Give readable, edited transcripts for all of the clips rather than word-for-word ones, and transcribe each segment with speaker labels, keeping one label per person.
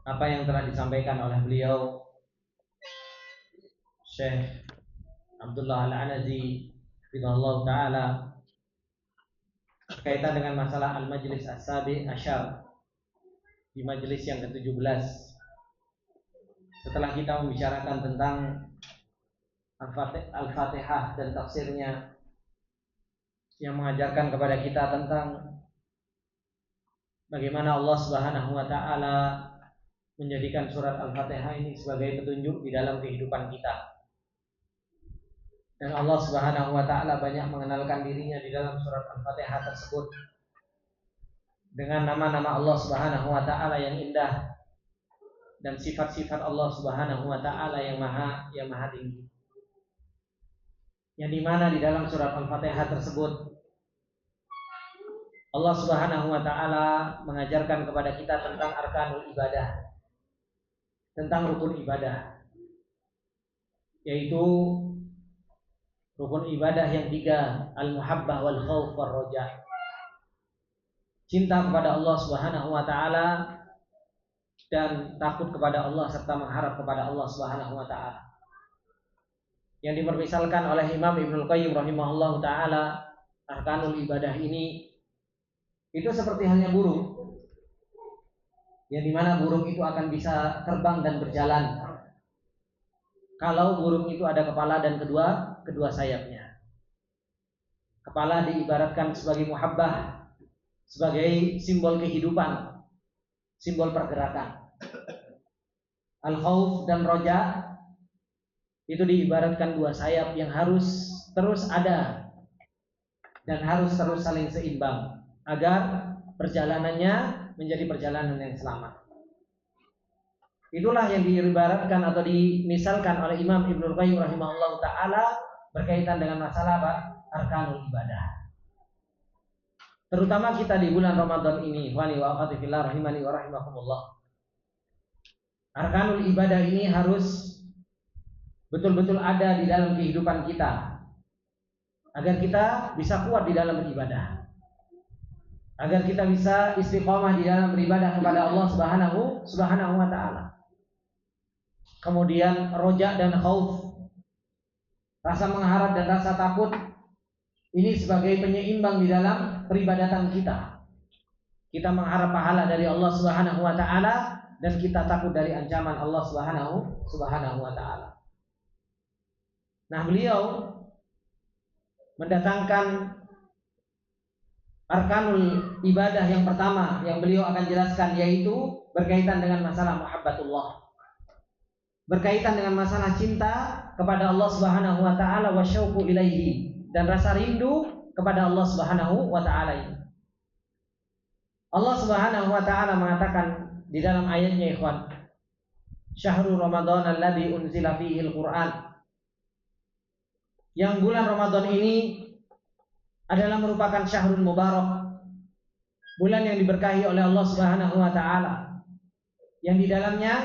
Speaker 1: apa yang telah disampaikan oleh beliau Syekh Abdullah Al-Anazi hafizahullah taala berkaitan dengan masalah al-majlis as-sabi asyar, di majelis yang ke-17, setelah kita membicarakan tentang Al-Fatihah dan tafsirnya yang mengajarkan kepada kita tentang bagaimana Allah Subhanahu wa taala menjadikan surat Al-Fatihah ini sebagai petunjuk di dalam kehidupan kita. Dan Allah Subhanahu wa taala banyak mengenalkan dirinya di dalam surat Al-Fatihah tersebut dengan nama-nama Allah Subhanahu wa taala yang indah dan sifat-sifat Allah Subhanahu wa taala yang maha tinggi. Yang dimana di dalam surat Al-Fatihah tersebut Allah Subhanahu wa taala mengajarkan kepada kita tentang arkanul ibadah, tentang rukun ibadah, yaitu rukun ibadah yang 3, al-muhabbah wal khauf war roja. Cinta kepada Allah Subhanahu wa taala dan takut kepada Allah serta mengharap kepada Allah Subhanahu wa taala. Yang dipermisalkan oleh Imam Ibnul Qayyim rahimahullahu taala, arkanul ibadah ini itu seperti halnya burung. Yang dimana burung itu akan bisa terbang dan berjalan kalau burung itu ada kepala dan kedua sayapnya. Kepala diibaratkan sebagai muhabbah, sebagai simbol kehidupan, simbol pergerakan. Al-khauf dan roja itu diibaratkan 2 sayap yang harus terus ada dan harus terus saling seimbang agar perjalanannya menjadi perjalanan yang selamat. Itulah yang diibaratkan atau dimisalkan oleh Imam Ibnul Qayyim rahimahullah ta'ala berkaitan dengan masalah arkanul ibadah. Terutama kita di bulan Ramadan ini, ikhwani wa akhwati fillah rahimani wa rahimakumullah. Arkanul ibadah ini harus betul-betul ada di dalam kehidupan kita agar kita bisa kuat di dalam beribadah, agar kita bisa istiqomah di dalam beribadah kepada Allah Subhanahu wa ta'ala. Kemudian roja dan khauf, rasa mengharap dan rasa takut, ini sebagai penyeimbang di dalam peribadatan kita. Kita mengharap pahala dari Allah Subhanahu wa ta'ala dan kita takut dari ancaman Allah Subhanahu wa ta'ala. Nah, beliau mendatangkan arkanul ibadah yang pertama yang beliau akan jelaskan, yaitu berkaitan dengan masalah muhabbatullah, berkaitan dengan masalah cinta kepada Allah Subhanahu wa taala wa syauqu ilaihi, dan rasa rindu kepada Allah Subhanahu wa taala ini. Allah Subhanahu wa taala mengatakan di dalam ayatnya, ikhwan, syahrul ramadan alladzi unzila fihi al-Qur'an, yang bulan Ramadan ini adalah merupakan syahrul mubarak, bulan yang diberkahi oleh Allah Subhanahu wa taala, yang di dalamnya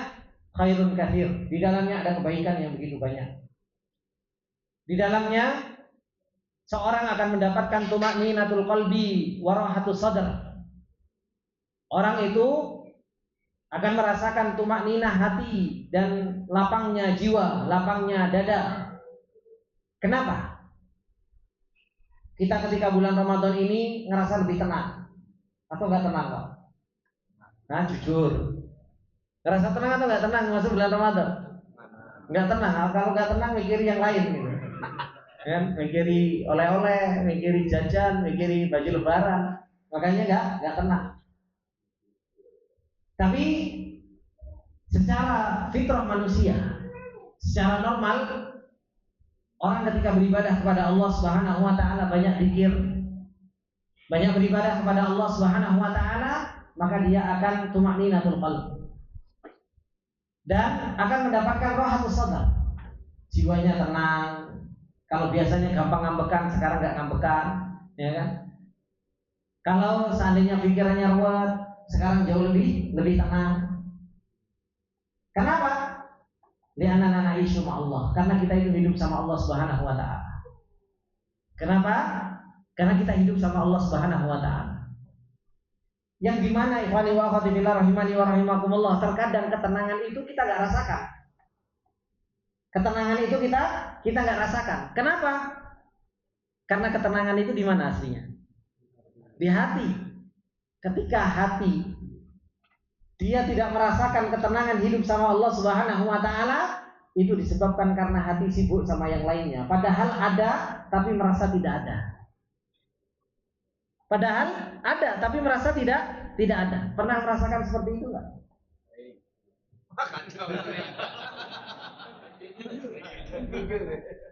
Speaker 1: khairun katsir, di dalamnya ada kebaikan yang begitu banyak. Di dalamnya seorang akan mendapatkan tumakninatul qalbi wa rahatus sadr. Orang itu akan merasakan tumakninah hati dan lapangnya jiwa, lapangnya dada. Kenapa? Kita ketika bulan Ramadan ini ngerasa lebih tenang atau enggak tenang, Pak? Nah, jujur. Ngerasa tenang atau enggak tenang masuk bulan Ramadan? Enggak tenang. Kalau enggak tenang mikiri yang lain gitu. Kan, mikiri oleh-oleh, mikiri jajan, mikiri baju lebaran. Makanya enggak tenang. Tapi secara fitrah manusia, secara normal, orang ketika beribadah kepada Allah Subhanahu wa taala, banyak zikir, banyak beribadah kepada Allah Subhanahu wa taala, maka dia akan tumakninatul qalb dan akan mendapatkan rahatus sadar. Jiwanya tenang. Kalau biasanya gampang ngambekan, sekarang enggak ngambekan, ya kan? Kalau seandainya pikirannya ruwet, sekarang jauh lebih tenang. Kenapa? Li'anana na'isyu ma'allah, karena kita itu hidup sama Allah Subhanahu wa taala. Kenapa? Karena kita hidup sama Allah Subhanahu wa taala. Yang dimana ikhwani wa akhwati fillah rahimani wa rahimakumullah, terkadang ketenangan itu kita nggak rasakan. Ketenangan itu kita nggak rasakan. Kenapa? Karena ketenangan itu di mana aslinya? Di hati. Ketika hati dia tidak merasakan ketenangan hidup sama Allah Subhanahu wa taala, itu disebabkan karena hati sibuk sama yang lainnya. Padahal ada tapi merasa tidak ada. Padahal ada tapi merasa tidak ada. Pernah merasakan seperti itu enggak?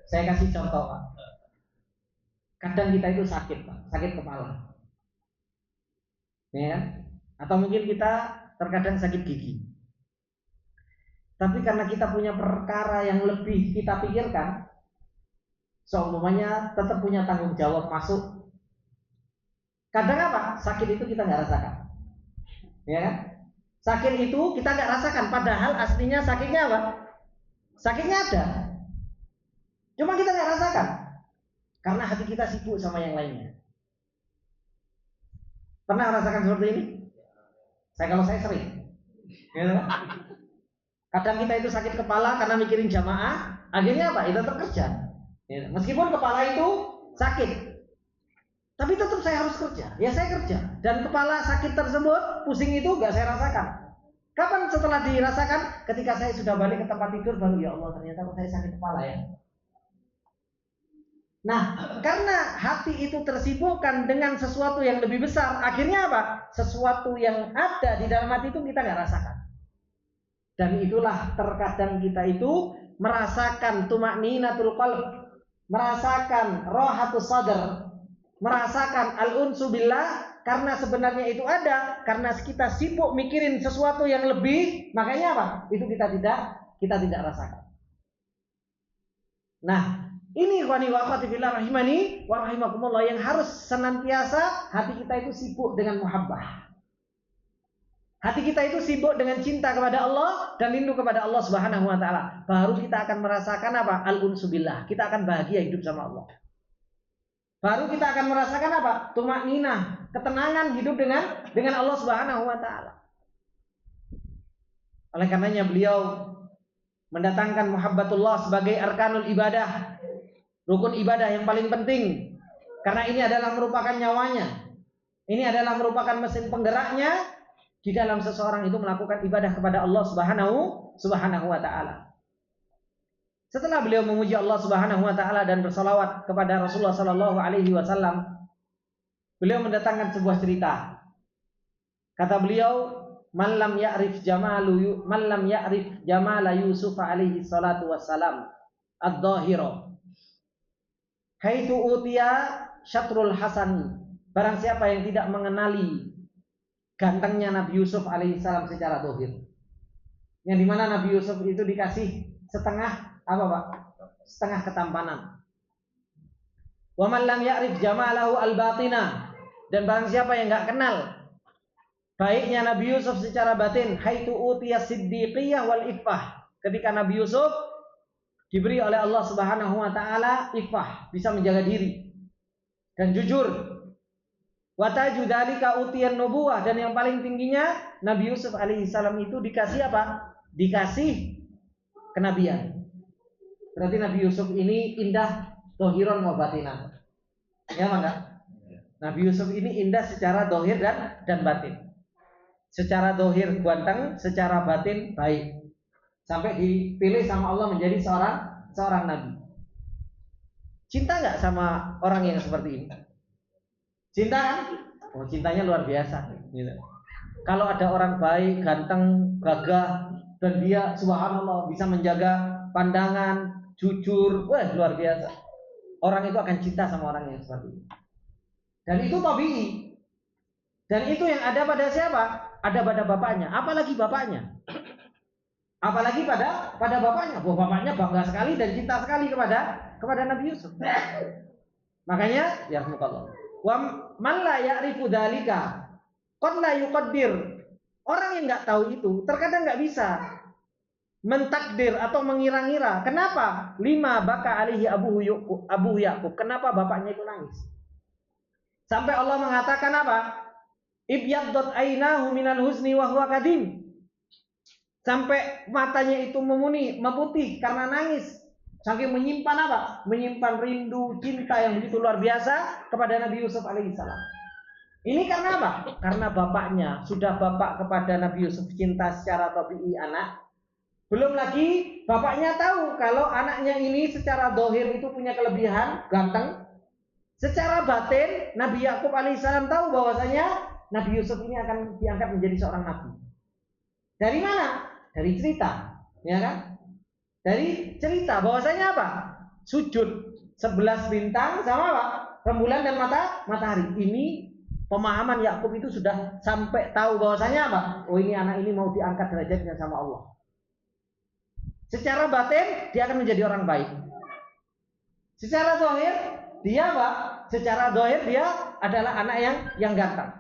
Speaker 1: Saya kasih contoh, Pak. Kadang kita itu sakit, Pak, sakit kepala. Ya, atau mungkin kita terkadang sakit gigi. Tapi karena kita punya perkara yang lebih kita pikirkan, seumpamanya tetap punya tanggung jawab masuk. Kadang apa? Sakit itu kita nggak rasakan, ya kan? Sakit itu kita nggak rasakan, padahal aslinya sakitnya apa? Sakitnya ada, cuma kita nggak rasakan karena hati kita sibuk sama yang lainnya. Pernah merasakan seperti ini? Kalau saya sering. Ya, kadang kita itu sakit kepala karena mikirin jamaah, akhirnya apa? Itu terkerja. Ya, meskipun kepala itu sakit, tapi tetap saya harus kerja. Ya saya kerja. Dan kepala sakit tersebut, pusing itu nggak saya rasakan. Kapan setelah dirasakan? Ketika saya sudah balik ke tempat tidur, baru ya Allah ternyata saya sakit kepala ya. Nah, karena hati itu tersibukkan dengan sesuatu yang lebih besar, akhirnya apa? Sesuatu yang ada di dalam hati itu kita nggak rasakan. Dan itulah terkadang kita itu merasakan tumakninatul qalb, merasakan rohatus sadar, merasakan al-unsu billah, karena sebenarnya itu ada, karena kita sibuk mikirin sesuatu yang lebih, makanya apa? Itu kita tidak rasakan. Nah, ini ikhwani wa akhwati fillah rahimani wa rahimakumullah, yang harus senantiasa hati kita itu sibuk dengan muhabbah. Hati kita itu sibuk dengan cinta kepada Allah dan rindu kepada Allah Subhanahu wa taala. Baru kita akan merasakan apa? Al-unsu billah. Kita akan bahagia hidup sama Allah. Baru kita akan merasakan apa? Tumakninah, ketenangan hidup dengan Allah Subhanahu wa taala. Oleh karenanya beliau mendatangkan muhabbatullah sebagai arkanul ibadah, rukun ibadah yang paling penting. Karena ini adalah merupakan nyawanya. Ini adalah merupakan mesin penggeraknya di dalam seseorang itu melakukan ibadah kepada Allah Subhanahu wa taala. Setelah beliau memuji Allah Subhanahu wa taala dan bersalawat kepada Rasulullah sallallahu alaihi wasallam, beliau mendatangkan sebuah cerita. Kata beliau, man lam ya'rif jamala Yusuf alaihi salatu wassalam ad-dhahira haitsu utiya syatrul hasan. Barang siapa yang tidak mengenali gantengnya Nabi Yusuf alaihissalam secara dohir, yang dimana Nabi Yusuf itu dikasih setengah apa Pak? Setengah ketampanan. Wa man lam ya'rif jamalahu al-batina, dan barang siapa yang nggak kenal baiknya Nabi Yusuf secara batin, haitsu utiya siddiqiyah wal iffah, ketika Nabi Yusuf diberi oleh Allah Subhanahu wa taala iffah, bisa menjaga diri dan jujur. Wa tajudalika utiyan nubuwah, dan yang paling tingginya Nabi Yusuf alaihissalam itu dikasih apa? Dikasih kenabian. Berarti Nabi Yusuf ini indah dohiron wa batinan. Ya enggak? Nabi Yusuf ini indah secara dohir dan batin. Secara dohir ganteng, secara batin baik. Sampai dipilih sama Allah menjadi seorang nabi. Cinta enggak sama orang yang seperti ini? Cinta kan? Oh, cintanya luar biasa. Gitu. Kalau ada orang baik, ganteng, gagah, dan dia subhanallah bisa menjaga pandangan, jujur, wah luar biasa. Orang itu akan cinta sama orang yang seperti ini. Dan itu tabii. Dan itu yang ada pada siapa? Ada pada bapaknya. Apalagi bapaknya. Apalagi pada bapaknya. Bahwa bapaknya bangga sekali dan cinta sekali kepada Nabi Yusuf. Makanya ya rahmatullah. Wa man la ya'rifu dzalika qad la yuqaddir. Orang yang enggak tahu itu terkadang enggak bisa mentakdir atau mengira-ngira. Kenapa? Lima baka alaihi Abu Yaqub. Kenapa bapaknya itu nangis? Sampai Allah mengatakan apa? Ibyaddot ainahu minal husni wa huwa kadim. Sampai matanya itu memutih karena nangis. Saking menyimpan apa? Menyimpan rindu, cinta yang begitu luar biasa kepada Nabi Yusuf alaihissalam. Ini karena apa? Karena bapaknya, sudah bapak kepada Nabi Yusuf cinta secara tabii anak. Belum lagi bapaknya tahu kalau anaknya ini secara dohir itu punya kelebihan, ganteng. Secara batin, Nabi Yakub alaihissalam tahu bahwasanya Nabi Yusuf ini akan diangkat menjadi seorang nabi. Dari mana? Dari cerita, ya kan? Dari cerita bahwasanya apa? Sujud 11 bintang sama apa? Rembulan dan matahari. Ini pemahaman Yakub itu sudah sampai tahu bahwasanya apa? Oh, ini anak ini mau diangkat derajatnya sama Allah. Secara batin dia akan menjadi orang baik. Secara zahir dia apa? Secara zahir dia adalah anak yang ganteng.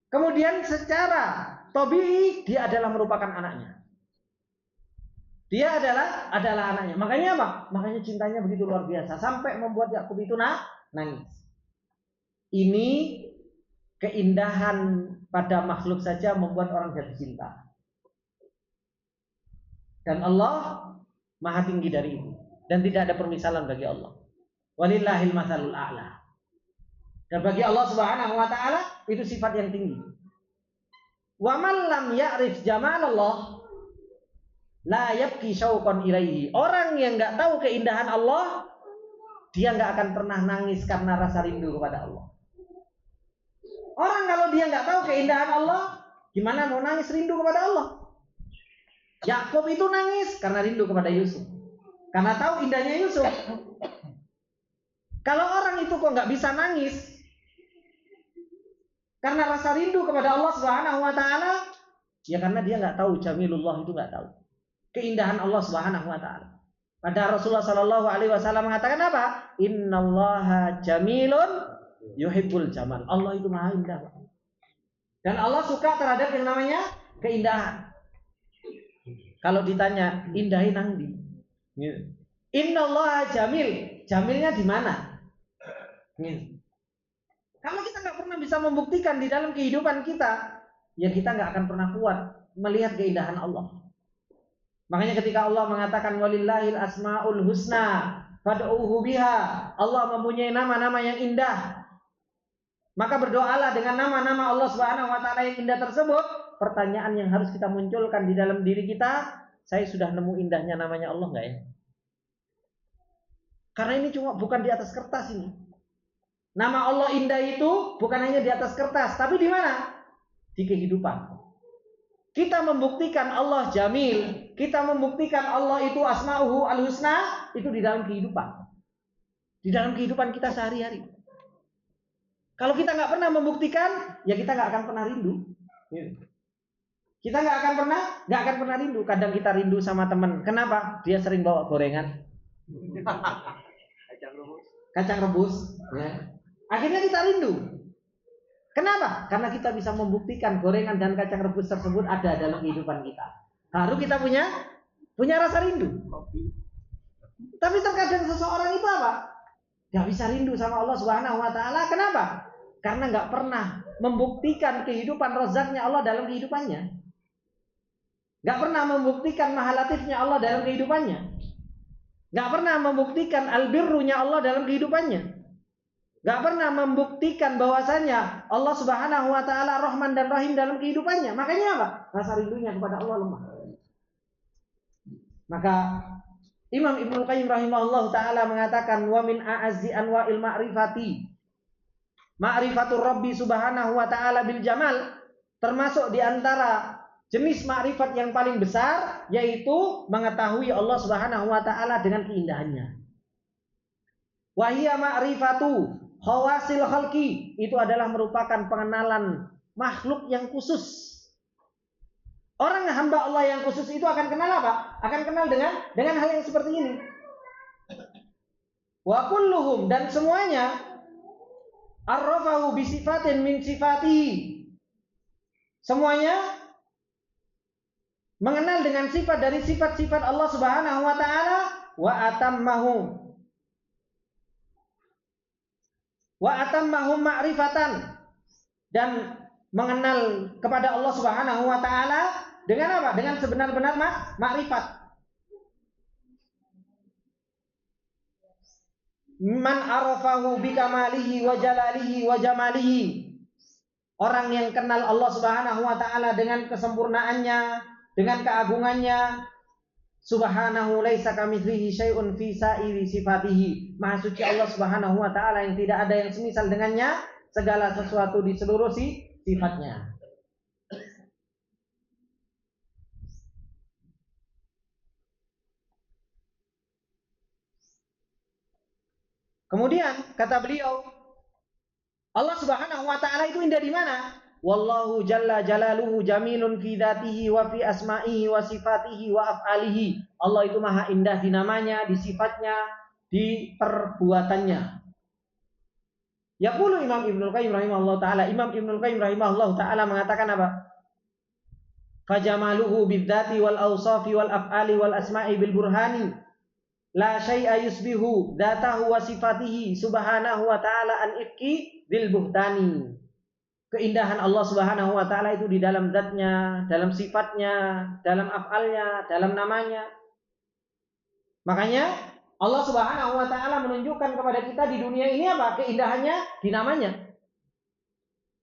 Speaker 1: Kemudian secara tabii dia adalah merupakan anaknya. Dia adalah anaknya. Makanya apa? Makanya cintanya begitu luar biasa sampai membuat Yakub itu nangis. Ini keindahan pada makhluk saja membuat orang jatuh cinta. Dan Allah maha tinggi dari itu. Dan tidak ada permisalan bagi Allah. Walillahil matsalul a'la. Dan bagi Allah Subhanahu wa taala itu sifat yang tinggi. Wa man lam ya'rif jamalallah la yabki syauqan ilaihi. Orang yang enggak tahu keindahan Allah, dia enggak akan pernah nangis karena rasa rindu kepada Allah. Orang kalau dia enggak tahu keindahan Allah, gimana mau nangis rindu kepada Allah? Yakub itu nangis karena rindu kepada Yusuf. Karena tahu indahnya Yusuf. Kalau orang itu kok nggak bisa nangis karena rasa rindu kepada Allah Subhanahu wa taala, ya karena dia nggak tahu jamilullah, itu nggak tahu keindahan Allah Subhanahu wa taala. Padahal Rasulullah sallallahu alaihi wasallam mengatakan apa? Innallaha jamilun yuhibbul jamal. Allah itu maha indah. Dan Allah suka terhadap yang namanya keindahan. Kalau ditanya indahin nangdi, innallaha jamil, jamilnya di mana? Kalau kita nggak pernah bisa membuktikan di dalam kehidupan kita, ya kita nggak akan pernah kuat melihat keindahan Allah. Makanya ketika Allah mengatakan walillahil asmaul husna fad'uuhu biha, Allah mempunyai nama-nama yang indah, maka berdoalah dengan nama-nama Allah Subhanahu wa taala yang indah tersebut. Pertanyaan yang harus kita munculkan di dalam diri kita, saya sudah nemu indahnya namanya Allah nggak ya? Karena ini cuma bukan di atas kertas ini. Nama Allah indah itu bukan hanya di atas kertas, tapi di mana? Di kehidupan. Kita membuktikan Allah jamil, kita membuktikan Allah itu asma'uhu al-husna, itu di dalam kehidupan. Di dalam kehidupan kita sehari-hari. Kalau kita nggak pernah membuktikan, ya kita nggak akan pernah rindu. Kita nggak akan pernah rindu. Kadang kita rindu sama teman. Kenapa? Dia sering bawa gorengan, kacang rebus. Ya. Akhirnya kita rindu. Kenapa? Karena kita bisa membuktikan gorengan dan kacang rebus tersebut ada dalam kehidupan kita. Baru kita punya rasa rindu. Tapi terkadang seseorang itu apa? Gak bisa rindu sama Allah Subhanahu wa taala. Kenapa? Karena gak pernah membuktikan kehidupan rozaknya Allah dalam kehidupannya. Gak pernah membuktikan mahalatifnya Allah dalam kehidupannya. Gak pernah membuktikan albirrunya Allah dalam kehidupannya. Gak pernah membuktikan bahwasanya Allah Subhanahu wa taala Rahman dan Rahim dalam kehidupannya. Makanya apa? Rasa rindunya kepada Allah lemah. Maka Imam Ibnu Qayyim rahimahullah taala mengatakan wa min a'azzi anwa'il ma'rifati ma'rifatur Rabbi Subhanahu wa taala bil jamal, termasuk di antara jenis makrifat yang paling besar yaitu mengetahui Allah Subhanahu wa taala dengan keindahannya. Wa hiya ma'rifatu khawasil khalqi, itu adalah merupakan pengenalan makhluk yang khusus. Orang hamba Allah yang khusus itu akan kenal apa? Akan kenal dengan hal yang seperti ini. Wa kulluhum, dan semuanya arrafahu bi sifatin min sifatihi. Semuanya mengenal dengan sifat dari sifat-sifat Allah Subhanahu wa taala, wa atammahum ma'rifatan, dan mengenal kepada Allah Subhanahu wa taala dengan apa? Dengan sebenar-benar makrifat. Man arafahu bikamalihi wa jalalihi wa jamalihi. Orang yang kenal Allah Subhanahu wa taala dengan kesempurnaannya, dengan keagungannya. Subhanahu laisa kamitslihi syai'un fi sa'iri sifatihi. Maha suci Allah Subhanahu wa taala yang tidak ada yang semisal dengannya segala sesuatu di seluruh sifatnya. Kemudian kata beliau, Allah Subhanahu wa taala itu indah di mana? Wallahu jalla jalaluhu jamilun fi dzatihi wa fi asma'ihi wa sifatihi wa af'alihi. Allah itu maha indah di namanya, di sifatnya, di perbuatannya. Yaqulu Imam Ibnul Qayyim rahimahullah taala, Imam Ibnul Qayyim rahimahullah taala mengatakan apa? Fajamaluhu bidzati wal awsafi wal af'ali wal asma'i bil burhani la syai'a yusbihu dzatahu wa sifatihi subhanahu wa ta'ala an ifki bil buhtani. Keindahan Allah Subhanahu wa taala itu di dalam zatnya, dalam sifatnya, dalam af'alnya, dalam namanya. Makanya Allah Subhanahu wa taala menunjukkan kepada kita di dunia ini apa? Keindahannya di namanya.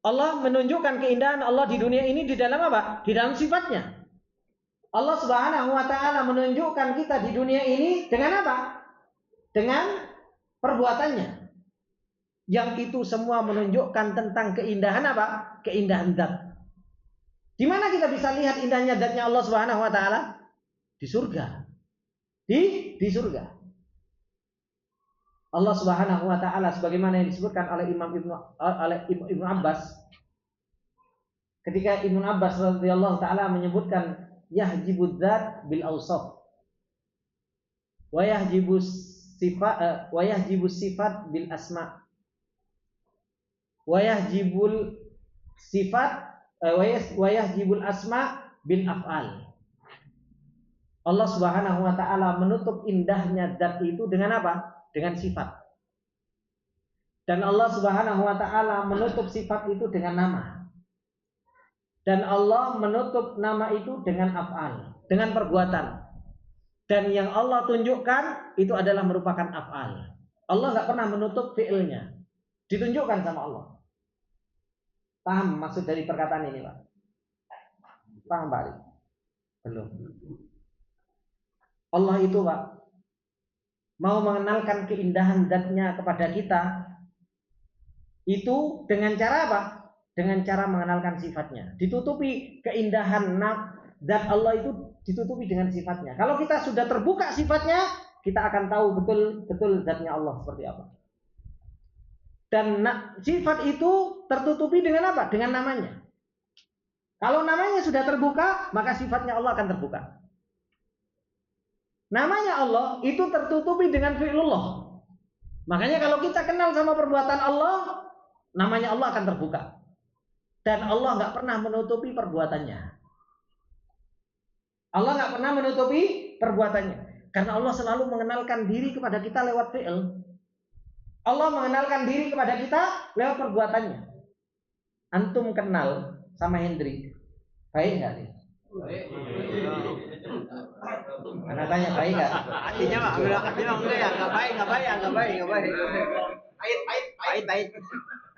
Speaker 1: Allah menunjukkan keindahan Allah di dunia ini di dalam apa? Di dalam sifatnya. Allah Subhanahu wa taala menunjukkan kita di dunia ini dengan apa? Dengan perbuatannya. Yang itu semua menunjukkan tentang keindahan apa? Keindahan zat. Di mana kita bisa lihat indahnya zatnya Allah Subhanahu wa taala? Di surga. Di surga. Allah Subhanahu wa taala sebagaimana yang disebutkan oleh Ibnu Abbas. Ketika Ibnu Abbas radhiyallahu taala menyebutkan yahjibud dzat bil awsaf wa yahjibus sifat bil asma wa yahjibul asma bil af'al. Allah Subhanahu wa taala menutup indahnya zat itu dengan apa? Dengan sifat. Dan Allah Subhanahu wa taala menutup sifat itu dengan nama. Dan Allah menutup nama itu dengan af'al, dengan perbuatan. Dan yang Allah tunjukkan itu adalah merupakan af'al. Allah enggak pernah menutup fi'ilnya. Ditunjukkan sama Allah. Paham maksud dari perkataan ini, Pak? Paham, Pak? Belum. Allah itu, Pak, mau mengenalkan keindahan zatnya kepada kita itu dengan cara apa? Dengan cara mengenalkan sifatnya. Ditutupi keindahan zat Allah itu ditutupi dengan sifatnya. Kalau kita sudah terbuka sifatnya, kita akan tahu betul zatnya Allah seperti apa. Dan sifat itu tertutupi dengan apa? Dengan namanya. Kalau namanya sudah terbuka, maka sifatnya Allah akan terbuka. Namanya Allah itu tertutupi dengan fi'lullah. Makanya kalau kita kenal sama perbuatan Allah, namanya Allah akan terbuka. Dan Allah nggak pernah menutupi perbuatannya. Allah nggak pernah menutupi perbuatannya. Karena Allah selalu mengenalkan diri kepada kita lewat fi'il. Allah mengenalkan diri kepada kita lewat perbuatannya. Antum kenal sama Hendrik, baik nggak sih? Anak tanya baik nggak?
Speaker 2: Artinya mah bilang enggak ya, nggak baik. Pahit.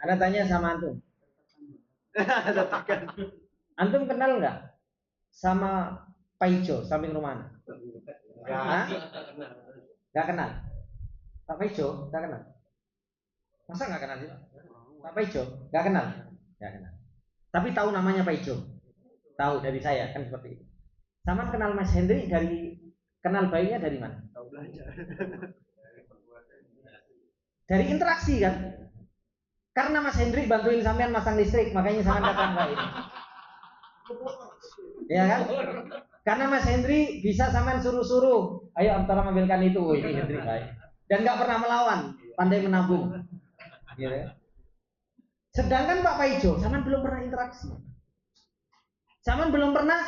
Speaker 1: Anak tanya sama antum. Antum kenal nggak sama Paijo samping rumah? Nggak kenal. Pak Paijo nggak kenal. Masa nggak kenal sih? Pak Paijo nggak kenal. Nggak kenal. Tapi tahu namanya Paijo. Tahu dari saya kan seperti itu. Sama kenal Mas Hendri dari kenal bayinya dari mana?
Speaker 2: Tahu belajar.
Speaker 1: Dari interaksi kan? Karena Mas Hendri bantuin sampean masang listrik, makanya sampean datang ke ini. Ya kan? Karena Mas Hendri bisa sampean suruh-suruh, ayo antara ambilkan itu, ini Hendri baik. Dan nggak pernah melawan, pandai menabung. Gitu ya. Sedangkan Pak Paijo, sampean belum pernah interaksi. Sampean belum pernah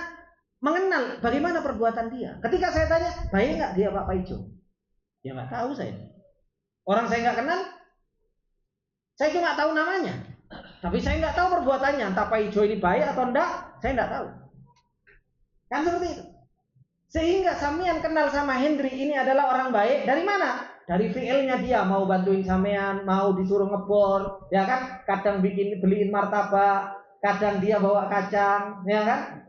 Speaker 1: mengenal bagaimana perbuatan dia. Ketika saya tanya, baik nggak dia Pak Paijo? Ya nggak tahu saya. Orang saya nggak kenal, saya cuma tahu namanya. Tapi saya nggak tahu perbuatannya, entah Pak Ijo ini baik atau enggak, saya nggak tahu. Kan seperti itu. Sehingga Samian kenal sama Hendri ini adalah orang baik dari mana? Dari fiilnya dia, mau bantuin Samian, mau disuruh ngebor, ya kan? Kadang beliin martabak, kadang dia bawa kacang, ya kan?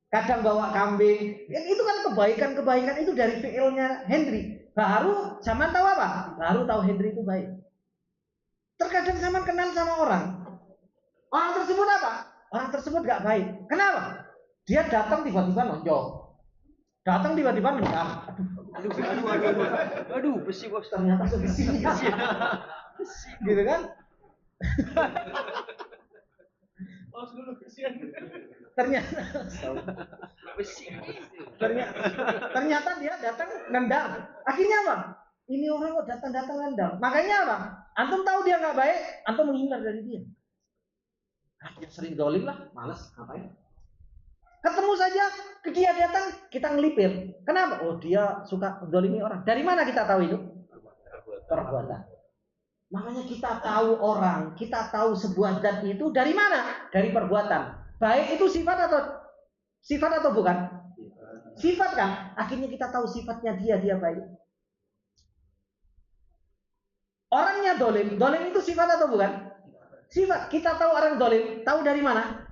Speaker 1: Kadang bawa kambing. Ya, itu kan kebaikan itu dari fiilnya Hendri. Baru Saman tahu apa? Baru tahu Hendri itu baik. Terkadang Saman kenal sama orang tersebut apa? Orang tersebut gak baik. Kenapa? Dia datang tiba-tiba nonjok. Datang tiba-tiba nendang.
Speaker 2: Aduh, besi bos.
Speaker 1: Ternyata besi. Gitu kan? Ternyata
Speaker 2: Besi.
Speaker 1: ternyata dia datang nendang. Akhirnya apa? Ini orang kok datang nendang. Makanya apa? Antum tahu dia nggak baik, antum menghindar dari dia. Dia sering dolim lah, malas ngapain? Ketemu saja, dia datang, kita ngelipir. Kenapa? Oh, dia suka dolimi orang. Dari mana kita tahu itu? Perbuatan. Makanya kita tahu orang, kita tahu sebuah zat itu dari mana? Dari perbuatan. Baik itu sifat atau bukan? Sifat kan? Akhirnya kita tahu sifatnya dia baik. Orangnya dolim itu sifat atau bukan? Sifat. Kita tahu orang dolim, tahu dari mana?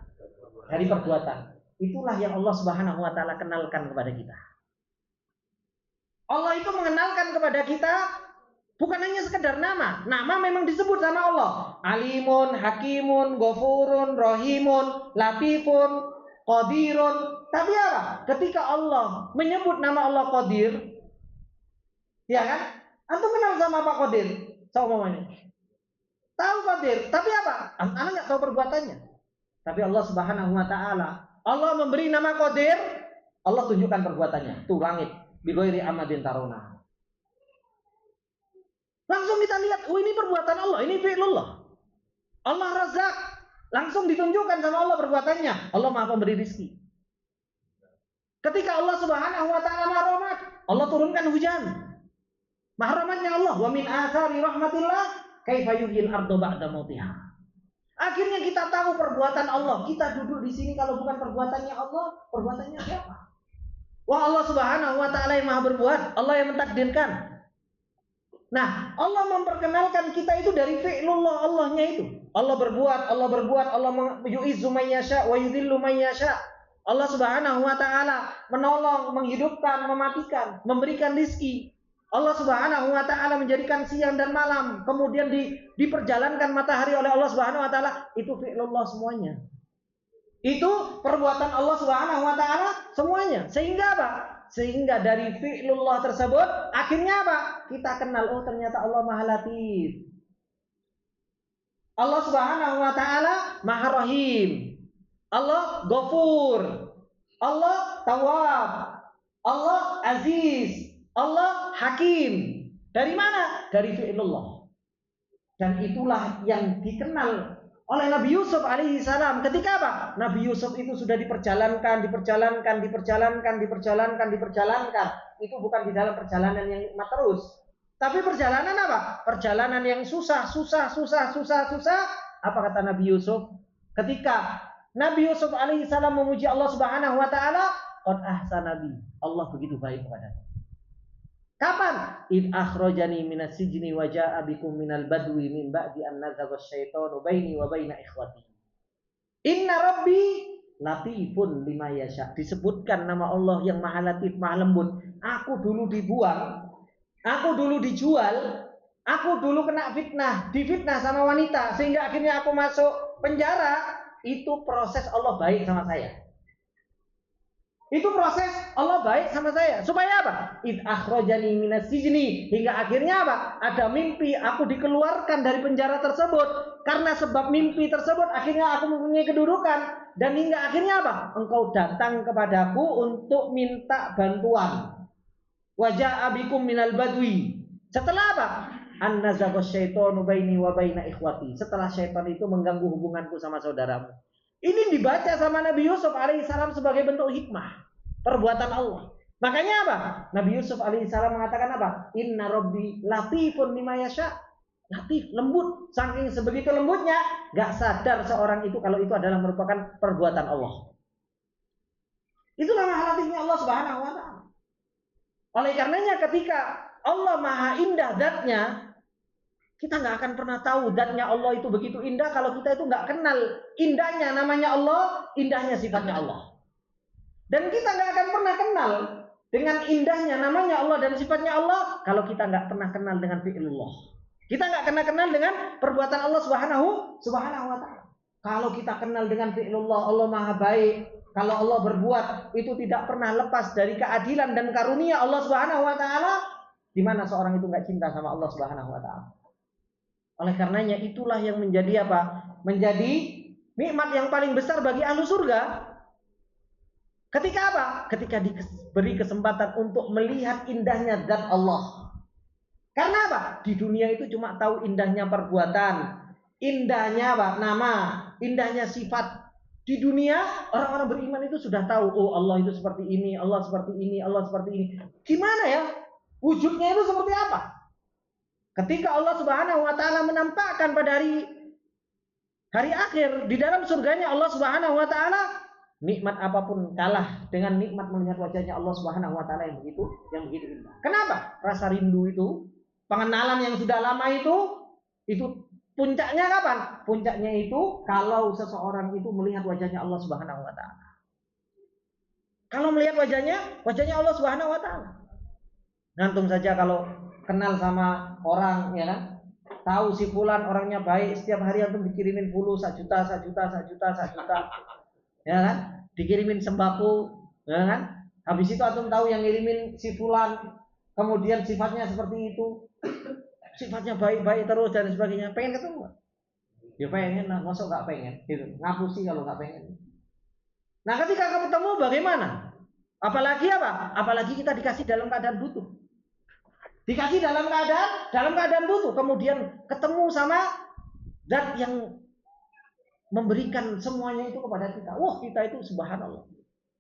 Speaker 1: Dari perbuatan. Itulah yang Allah Subhanahu wa Ta'ala kenalkan kepada kita. Allah itu mengenalkan kepada kita bukan hanya sekedar nama. Nama memang disebut sama Allah. Alimun, Hakimun, Ghafurun, Rahimun, Latifun, Qadirun. Tapi apa? Ketika Allah menyebut nama Allah Qadir, ya kan? Antum kenal sama Pak Qadir? Seumumnya. Tahu Qadir, tapi apa? Anak nggak tahu perbuatannya. Tapi Allah Subhanahu wa Ta'ala, Allah memberi nama Qadir, Allah tunjukkan perbuatannya. Tuh langit, bi ghairi amadin taruna. Langsung kita lihat, oh ini perbuatan Allah, ini fi'lullah. Allah Razak, langsung ditunjukkan sama Allah perbuatannya. Allah Maha Pemberi rizki. Ketika Allah Subhanahu wa Ta'ala Maha Rahmat, Allah turunkan hujan. Maha Rahmatnya Allah, wa min athari rahmatillah kaifa yuhyil arda ba'da mautiha. Akhirnya kita tahu perbuatan Allah. Kita duduk di sini kalau bukan perbuatannya Allah, perbuatannya siapa? Wah, Allah Subhanahu wa Ta'ala yang Maha berbuat, Allah yang mentakdirkan. Nah, Allah memperkenalkan kita itu dari fi'lullah Allahnya itu. Allah berbuat, Allah yu'izzu man yasha wa yudhillu man yasha. Allah Subhanahu wa Ta'ala menolong, menghidupkan, mematikan, memberikan rizki. Allah Subhanahu wa Ta'ala menjadikan siang dan malam, kemudian diperjalankan matahari oleh Allah Subhanahu wa Ta'ala. Itu fi'lullah semuanya. Itu perbuatan Allah Subhanahu wa Ta'ala semuanya. Sehingga apa? Sehingga dari fi'lullah tersebut akhirnya apa? Kita kenal, oh ternyata Allah Maha Latif. Allah Subhanahu wa Ta'ala Maha Rahim. Allah Ghafur. Allah Tawwab. Allah Aziz. Allah Hakim. Dari mana? Dari fi'lullah. Dan itulah yang dikenal oleh Nabi Yusuf alaihi salam. Ketika apa? Nabi Yusuf itu sudah diperjalankan. Itu bukan di dalam perjalanan yang nikmat terus. Tapi perjalanan apa? Perjalanan yang susah. Apa kata Nabi Yusuf? Ketika Nabi Yusuf alaihi salam memuji Allah Subhanahu wa Ta'ala, qad ahsana bi. Allah begitu baik kepadaku. Kapan? Id akhrajani minas sijni wa jaa'a bikum minal badwi min ba'di an nazagha asyaitanu baini wa baina ikhwati. Inna rabbi latifun lima yasha. Disebutkan nama Allah yang Maha Latif, Maha Lembut. Aku dulu dibuang, aku dulu dijual, aku dulu kena fitnah, difitnah sama wanita sehingga akhirnya aku masuk penjara. Itu proses Allah baik sama saya. Itu proses Allah baik sama saya. Supaya apa? Id akhrajani minas sijni. Hingga akhirnya apa? Ada mimpi aku dikeluarkan dari penjara tersebut. Karena sebab mimpi tersebut akhirnya aku mempunyai kedudukan. Dan hingga akhirnya apa? Engkau datang kepadaku untuk minta bantuan. Wajah abikum minal badwi. Setelah apa? An-nazagha syaitanu baini wa baina ikhwati. Setelah syaitan itu mengganggu hubunganku sama saudaramu. Ini dibaca sama Nabi Yusuf alaihissalam sebagai bentuk hikmah perbuatan Allah. Makanya apa? Nabi Yusuf alaihissalam mengatakan apa? Inna rabbi latifun lima yasha. latif, lembut. Saking sebegitu lembutnya, gak sadar seorang itu kalau itu adalah merupakan perbuatan Allah. Itulah maha latifnya Allah Subhanahu wa ta'ala. Oleh karenanya ketika Allah maha indah zatnya, kita nggak akan pernah tahu zatnya Allah itu begitu indah kalau kita itu nggak kenal indahnya namanya Allah, indahnya sifatnya Allah. Dan kita nggak akan pernah kenal dengan indahnya namanya Allah dan sifatnya Allah kalau kita nggak pernah kenal dengan fi'lullah. Kita nggak pernah kenal dengan perbuatan Allah Subhanahu wa ta'ala. Kalau kita kenal dengan fi'lullah, Allah maha baik. Kalau Allah berbuat itu tidak pernah lepas dari keadilan dan karunia Allah Subhanahu wa ta'ala, di mana seorang itu nggak cinta sama Allah Subhanahu wa ta'ala. Oleh karenanya itulah yang menjadi apa? Menjadi nikmat yang paling besar bagi ahlu surga. Ketika apa? Ketika diberi kesempatan untuk melihat indahnya zat Allah. Karena apa? Di dunia itu cuma tahu indahnya perbuatan, indahnya apa? Nama, indahnya sifat. Di dunia orang-orang beriman itu sudah tahu, oh Allah itu seperti ini, Allah seperti ini, Allah seperti ini. Gimana ya? Wujudnya itu seperti apa? Ketika Allah Subhanahu wa ta'ala menampakkan pada hari akhir di dalam surganya Allah Subhanahu wa ta'ala, nikmat apapun kalah dengan nikmat melihat wajahnya Allah Subhanahu wa ta'ala yang begitu indah. Kenapa? Rasa rindu itu, pengenalan yang sudah lama itu puncaknya kapan? Puncaknya itu kalau seseorang itu melihat wajahnya Allah Subhanahu wa ta'ala. Kalau melihat wajahnya Allah Subhanahu wa ta'ala. Ngantum saja kalau kenal sama orang, ya kan? Tahu si fulan orangnya baik, setiap hari antum dikirimin puluh 1 juta. Ya kan? Dikirimin sembako, ya kan? Habis itu antum tahu yang ngirimin si fulan, kemudian sifatnya seperti itu. Sifatnya baik-baik terus dan sebagainya. Pengen ketemu? Ya pengen, nah, masuk enggak pengen? Gitu. Ngapusi kalau enggak pengen. Nah, ketika kamu ketemu bagaimana? Apalagi apa? Apalagi kita dikasih dalam keadaan butuh. Dikasih dalam keadaan butuh, kemudian ketemu sama zat yang memberikan semuanya itu kepada kita. Wah, kita itu subhanallah.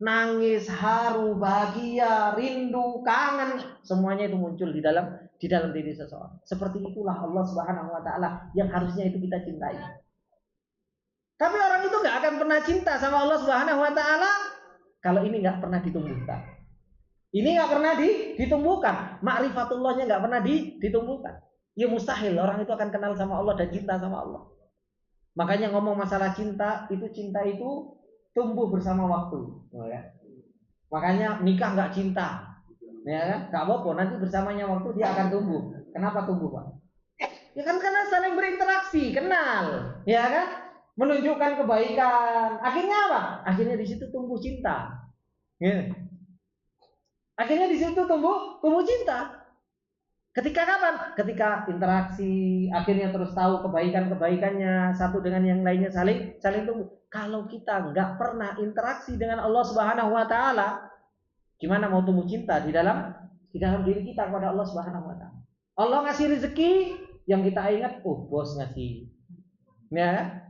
Speaker 1: Nangis, haru, bahagia, rindu, kangen, semuanya itu muncul di dalam diri seseorang. Seperti itulah Allah Subhanahu wa ta'ala yang harusnya itu kita cintai. Tapi orang itu enggak akan pernah cinta sama Allah Subhanahu wa ta'ala kalau ini enggak pernah ditumbuhkan. Ini nggak pernah ditumbuhkan, ma'rifatullahnya nggak pernah ditumbuhkan. Ya mustahil orang itu akan kenal sama Allah dan cinta sama Allah. Makanya ngomong masalah cinta itu tumbuh bersama waktu. Ya. Makanya nikah nggak cinta, ya kan? Nggak apa-apa, nanti bersamanya waktu dia akan tumbuh. Kenapa tumbuh, Pak? Ya kan karena saling berinteraksi, kenal, ya kan? Menunjukkan kebaikan. Akhirnya apa? Akhirnya di situ tumbuh cinta. Ya. Akhirnya di situ tumbuh cinta. Ketika kapan? Ketika interaksi, akhirnya terus tahu kebaikannya satu dengan yang lainnya saling tumbuh. Kalau kita nggak pernah interaksi dengan Allah Subhanahu wa ta'ala, gimana mau tumbuh cinta di dalam diri kita kepada Allah Subhanahu wa ta'ala? Allah ngasih rezeki yang kita ingat, oh bos ngasih. Ya.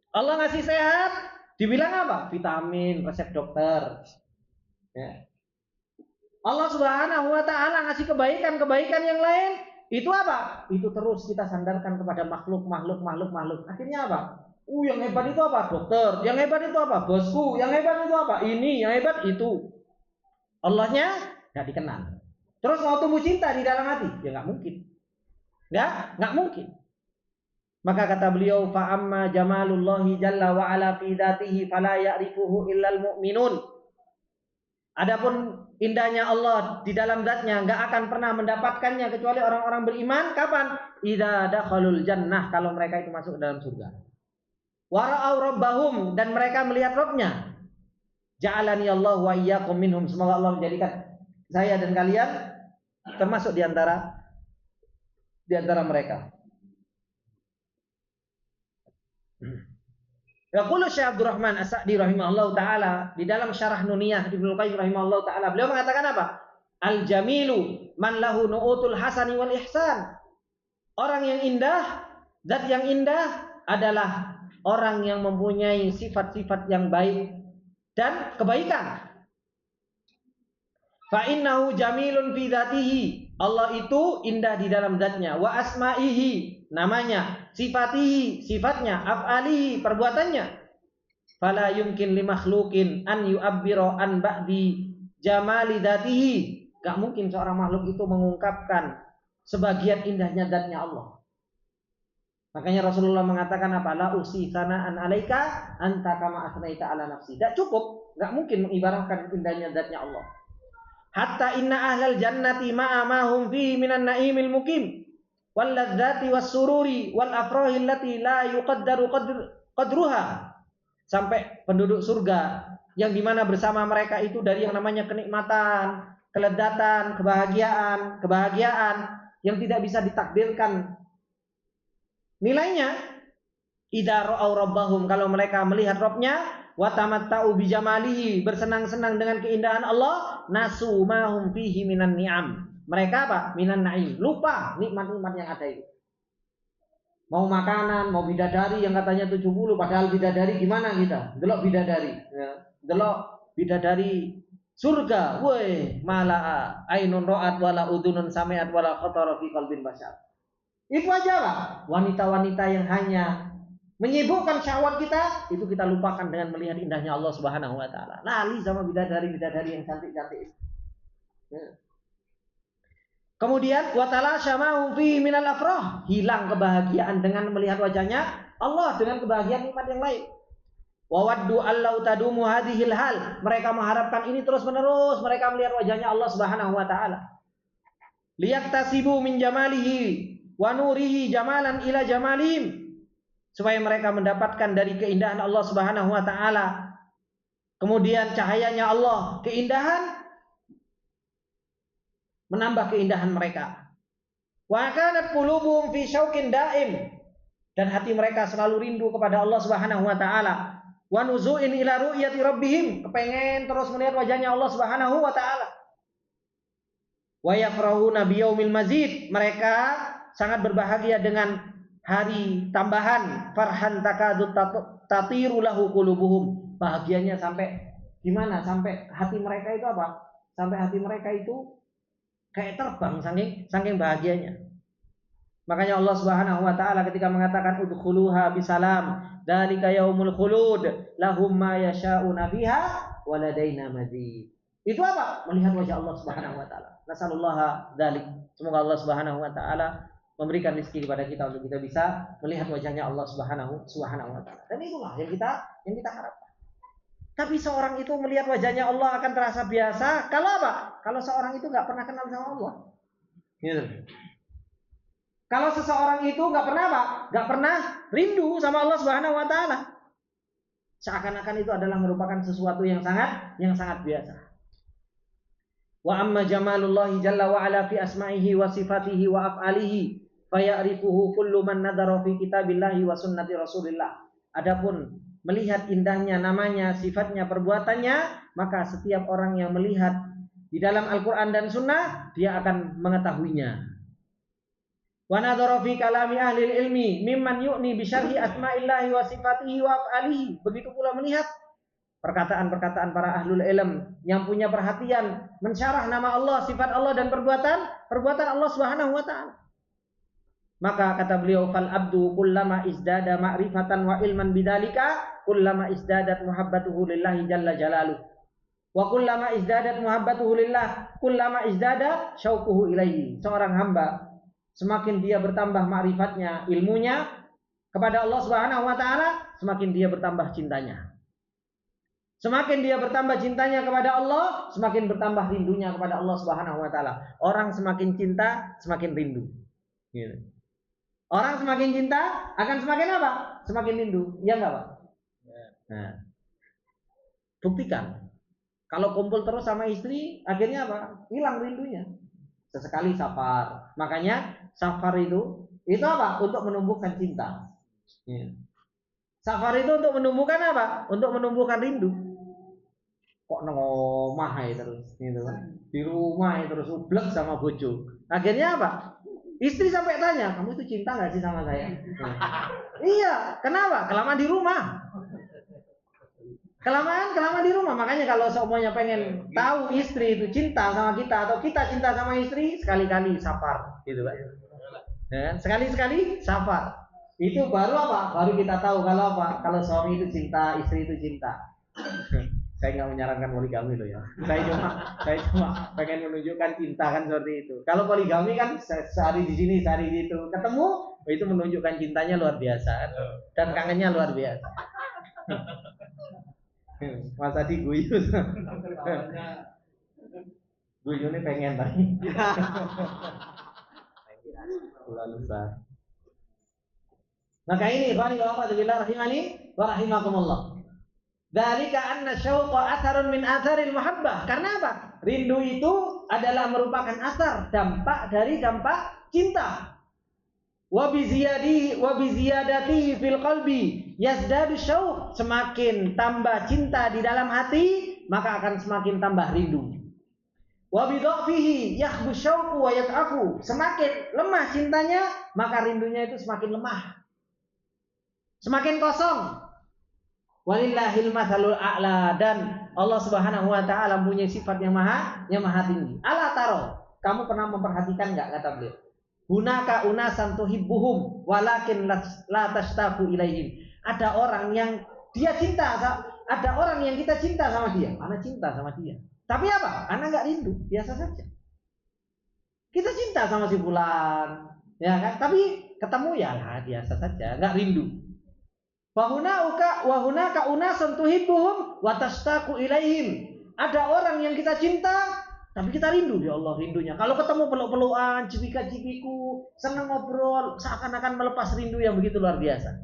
Speaker 1: Allah ngasih sehat, dibilang apa? Vitamin, resep dokter. Ya. Allah Subhanahu wa ta'ala ngasih kebaikan yang lain, itu apa? Itu terus kita sandarkan kepada makhluk. Akhirnya apa? Yang hebat itu apa? Dokter. Yang hebat itu apa? Bosku. Yang hebat itu apa? Ini. Yang hebat itu. Allahnya nggak dikenal. Terus mau tumbuh cinta di dalam hati? Ya nggak mungkin. Nggak mungkin. Maka kata beliau, fa amma jamalullahi jalla wa ala fi dzatihi fala ya'rifuhu illal mu'minun. Adapun indahnya Allah di dalam zatnya nggak akan pernah mendapatkannya kecuali orang-orang beriman. Kapan? Idza dakhalul jannah, kalau mereka itu masuk ke dalam surga. Wa ra'au rabbahum, dan mereka melihat Rabbnya. Ja'alani Allah wa iyyakum minhum. Semoga Allah menjadikan saya dan kalian termasuk di antara mereka. Yaqulu Syekh Abdurrahman As-Sa'di rahimahullahu taala di dalam Syarah Nuniyah Ibnu Qayyim rahimahullahu taala, beliau mengatakan apa? Al-jamilu man lahu nu'utul hasani wal ihsan. Orang yang indah, zat yang indah adalah orang yang mempunyai sifat-sifat yang baik dan kebaikan. Fa innahu jamilun fi dzatihi, Allah itu indah di dalam zatnya, wa asma'ihi, namanya, sifatihi, sifatnya, af'alihi, perbuatannya. Fala yumkin li makhluqin an yu'abbira an ba'di jamali dzatihi. Gak mungkin seorang makhluk itu mengungkapkan sebagian indahnya zatnya Allah. Makanya Rasulullah mengatakan apa? La usi sana'an alaika anta kama asnaita ala nafsi. Tidak cukup, enggak mungkin mengibaratkan indahnya zatnya Allah. Hatta inna ahlal jannati ma'a ma hum fihi minan na'imil mukim wal ladzati was sururi wal afrahi allati la yuqaddaru qadruha. Sampai penduduk surga yang dimana bersama mereka itu dari yang namanya kenikmatan, keledatan, kebahagiaan yang tidak bisa ditakdirkan nilainya. Idza ra'au rabbahum, kalau mereka melihat Rabbnya, wa tamatta'u bi jamalihi, bersenang-senang dengan keindahan Allah, nasu ma hum fihi minan ni'am. Mereka apa? Minan na'im. Lupa nikmat-nikmat yang ada itu. Mau makanan, mau bidadari yang katanya 70, padahal bidadari gimana kita? Delok bidadari, ya. Delok bidadari surga, woi, mala'a ainun ra'at wala udunun sami'at wala khatara fi qalbin bashar. Itu aja lah, wanita-wanita yang hanya menyibukkan syahwat kita, itu kita lupakan dengan melihat indahnya Allah Subhanahu wa taala. Lali sama bidadari-bidadari yang cantik-cantik. Ya. Kemudian wa ta'ala syama'u fi minal afrah, hilang kebahagiaan dengan melihat wajahnya Allah dengan kebahagiaan nikmat yang lain. Wa waddu allau tadumu hadhil hal, mereka mengharapkan ini terus-menerus mereka melihat wajahnya Allah Subhanahu wa taala. Liyaktasibu min jamalihi wa nurihi jamalan ila jamalihim, supaya mereka mendapatkan dari keindahan Allah Subhanahu wa taala, kemudian cahayanya Allah, keindahan menambah keindahan mereka. Wa kanat qulubuhum fi syauqin daim, dan hati mereka selalu rindu kepada Allah Subhanahu wa taala. Wa nuzu'in ila ru'yati rabbihim, kepengen terus melihat wajahnya Allah Subhanahu wa taala. Wa yafrahuna biyaumil mazid, mereka sangat berbahagia dengan hari tambahan. Farhan takadu tatiru lahu qulubuhum, bahagianya sampai gimana? Sampai hati mereka itu apa? Sampai hati mereka itu kayak terbang saking bahagianya. Makanya Allah Subhanahu wa taala ketika mengatakan udkhuluha bisalam, dzalika yaumul khulud, lahum ma yasha'una fiha wa ladaina mazid. Itu apa? Melihat wajah Allah Subhanahu wa taala. Nasallallahu dzalik. Semoga Allah Subhanahu wa taala memberikan rezeki kepada kita untuk kita bisa melihat wajahnya Allah Subhanahu wa taala. Dan itulah yang kita harapkan. Tapi seorang itu melihat wajahnya Allah akan terasa biasa kalau apa? Kalau seorang itu nggak pernah kenal sama Allah. Gitu. Kalau seseorang itu nggak pernah apa? Nggak pernah rindu sama Allah Subhanahu wa taala. Seakan-akan itu adalah merupakan sesuatu yang sangat biasa. Wa amma jamalullahi jalla wa ala fi asma'ihi wa sifatihi wa af'alihi faya'rifuhu kullu man nadhara fi kitabillahi wa sunnati Rasulillah. Adapun melihat indahnya namanya, sifatnya, perbuatannya, maka setiap orang yang melihat di dalam Al-Quran dan Sunnah, dia akan mengetahuinya. Wa nadhara fi kalami ahli ilmi mimman yu'ni bi syarhi asma'illahi wa sifatihi wa af'alihi. Begitu pula melihat perkataan-perkataan para ahlul ilm yang punya perhatian mensyarah nama Allah, sifat Allah dan perbuatan Allah Subhanahu wa taala. Maka kata beliau, fal abdu kullama izdada ma'rifatan wa ilman bidzalika kullama izdadat muhabbatuhu lillahi jalla jalaluh. Wa kullama izdadat muhabbatuhu lillah kullama izdada syauquhu ilaihi. Seorang hamba semakin dia bertambah ma'rifatnya, ilmunya kepada Allah Subhanahu wa taala, semakin dia bertambah cintanya. Semakin dia bertambah cintanya kepada Allah, semakin bertambah rindunya kepada Allah Subhanahu wa taala. Orang semakin cinta, semakin rindu. Gitu. Orang semakin cinta akan semakin apa? Semakin rindu. Ya enggak, Pak? Nah, buktikan. Kalau kumpul terus sama istri, akhirnya apa? Hilang rindunya. Sesekali safar. Makanya safar itu apa? Untuk menumbuhkan cinta. Ya. Safar itu untuk menumbuhkan apa? Untuk menumbuhkan rindu. Kok nang omah terus gitu kan. Di rumah terus ublek sama bojo. Akhirnya apa? Istri sampai tanya, kamu itu cinta nggak sih sama saya? Iya, kenapa? Kelamaan di rumah. Kelamaan di rumah. Makanya kalau semuanya pengen tahu istri itu cinta sama kita atau kita cinta sama istri, sekali-kali safar, gitu Pak. Ya, sekali-sekali safar. Itu baru apa? Baru kita tahu kalau apa? Kalau suami itu cinta, istri itu cinta. Saya nggak menyarankan poligami loh ya. Saya cuma pengen menunjukkan cinta kan seperti itu. Kalau poligami kan sehari di sini, sehari di itu, ketemu, itu menunjukkan cintanya luar biasa kan? Dan kangennya luar biasa. Masa diguyus. Guyune pengen tadi. Maka ini ikhwani wa akhwati billah rahimani wa rahimakumullah. Dzalika anna syauqa atharun min atharil mahabbah. Karena apa? Rindu itu adalah merupakan asar, dampak dari dampak cinta. Wa bi ziyadati fil qalbi yazdadu syauq. Semakin tambah cinta di dalam hati, maka akan semakin tambah rindu. Wa bi dha'fihi yakhbu syauqu wa yat'afu. Semakin lemah cintanya, maka rindunya itu semakin lemah. Semakin kosong. Walillahil matsalul a'la, dan Allah Subhanahu wa taala punya sifat yang maha tinggi. Ala taro, kamu pernah memperhatikan enggak kata beliau? Hunaka unasan tuhibbuhum walakin la tashtaqu ilaihim. Ada orang yang dia cinta, ada orang yang kita cinta sama dia. Ana cinta sama dia. Tapi apa? Ana enggak rindu, biasa saja. Kita cinta sama si fulan, ya kan? Tapi ketemu ya lah biasa saja, enggak rindu. Wahunaka unasun tuhibbuhum wa tashtaqu ilaihim. Ada orang yang kita cinta tapi kita rindu, ya Allah rindunya. Kalau ketemu peluk-pelukan, cipika-cipiku, senang ngobrol, seakan-akan melepas rindu yang begitu luar biasa.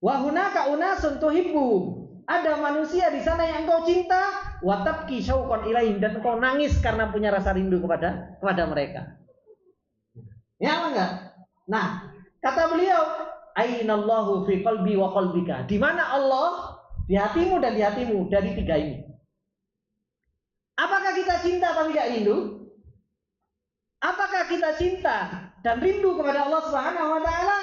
Speaker 1: Wahunaka unasun tuhibbuhum. Ada manusia di sana yang engkau cinta, wa tabki syauqan ilaihim, dan engkau nangis karena punya rasa rindu kepada mereka. Ya enggak? Nah, kata beliau, Ainallahu fi qalbi wa qalbika. Di mana Allah? Di hatimu dan di hatimu, dari tiga ini. Apakah kita cinta tapi tidak rindu? Apakah kita cinta dan rindu kepada Allah Subhanahu wa taala,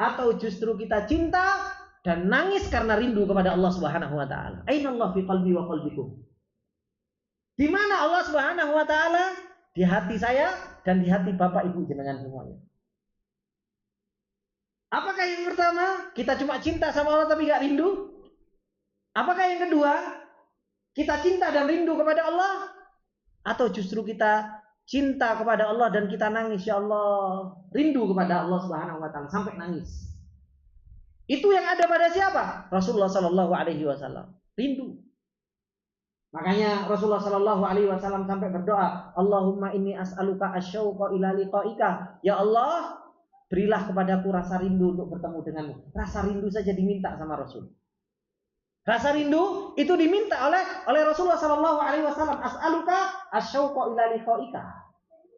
Speaker 1: atau justru kita cinta dan nangis karena rindu kepada Allah Subhanahu wa taala? Ainallahu fi qalbi wa qalbikum. Di mana Allah Subhanahu wa taala? Di hati saya dan di hati Bapak Ibu jenengan semuanya. Apakah yang pertama, kita cuma cinta sama Allah tapi gak rindu? Apakah yang kedua, kita cinta dan rindu kepada Allah? Atau justru kita cinta kepada Allah dan kita nangis, ya Allah, rindu kepada Allah Subhanahu wa taala sampai nangis. Itu yang ada pada siapa? Rasulullah sallallahu alaihi wasallam. Rindu. Makanya Rasulullah sallallahu alaihi wasallam sampai berdoa, Allahumma inni as'aluka asyauqa ila liqaika. Ya Allah, berilah kepadaku rasa rindu untuk bertemu denganmu. Rasa rindu saja diminta sama Rasul. Rasa rindu itu diminta oleh Rasulullah sallallahu alaihi wasallam. As'aluka asyauqa ila liqaika.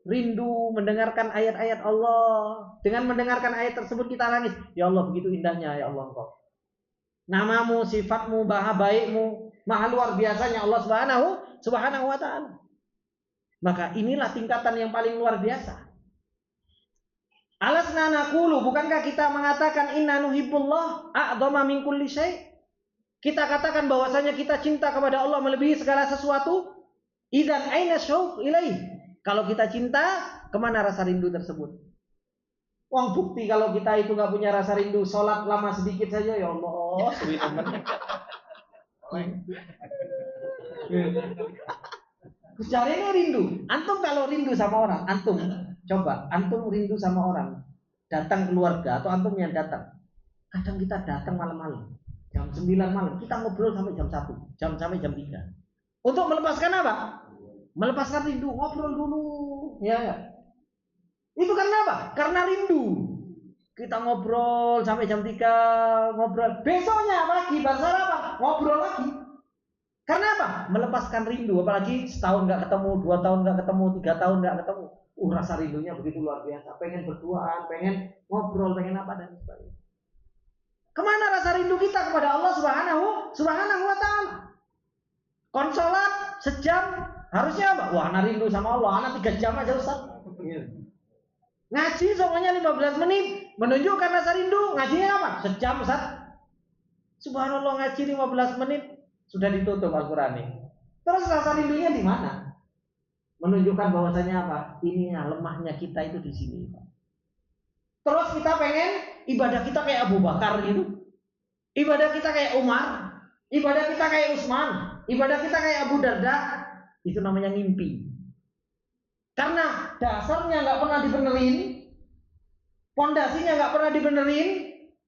Speaker 1: Rindu mendengarkan ayat-ayat Allah. Dengan mendengarkan ayat tersebut kita nangis. Ya Allah, begitu indahnya ya Allah Engkau. Namamu, sifatmu, maha baikmu, maha luar biasanya Allah Subhanahu wa taala. Maka inilah tingkatan yang paling luar biasa. Alasna naqulu, bukankah kita mengatakan inna nuhibbullah a'dhama min kulli syai'? Kita katakan bahwasanya kita cinta kepada Allah melebihi segala sesuatu. Idzan aina syauq ilaih? Kalau kita cinta, kemana rasa rindu tersebut? Wong bukti kalau kita itu nggak punya rasa rindu, sholat lama sedikit saja, ya Allah, suwi temen. Carinya rindu. Antum kalau rindu sama orang, antum rindu sama orang, datang keluarga atau antum yang datang. Kadang kita datang malam-malam, jam 9 malam, kita ngobrol sampai jam 1, sampai jam 3. Untuk melepaskan apa? Melepaskan rindu, ngobrol dulu, ya. Itu karena apa? Karena rindu. Kita ngobrol sampai jam 3, ngobrol. Besoknya pagi bar sarapan, ngobrol lagi. Karena apa? Melepaskan rindu. Apalagi setahun nggak ketemu, 2 tahun nggak ketemu, 3 tahun nggak ketemu. Rasa rindunya begitu luar biasa. Pengen berduaan, pengen ngobrol, pengen apa dan sebagainya. Kemana rasa rindu kita kepada Allah Subhanahu wa taala? Konsolat sejam, harusnya apa? Wah, anak rindu sama Allah, anak 3 jam aja Ustaz. Ngaji semuanya 15 menit, menunjukkan rasa rindu. Ngajinya apa? Sejam Ustaz. Subhanallah ngaji 15 menit sudah ditutup Al-Qur'an ini. Terus rasa rindunya di mana? Menunjukkan bahwasanya apa? Ini lemahnya kita itu di sini. Terus kita pengen ibadah kita kayak Abu Bakar gitu. Ibadah kita kayak Umar, ibadah kita kayak Utsman, ibadah kita kayak Abu Darda. Itu namanya ngimpi. Karena dasarnya nggak pernah dibenerin, pondasinya nggak pernah dibenerin,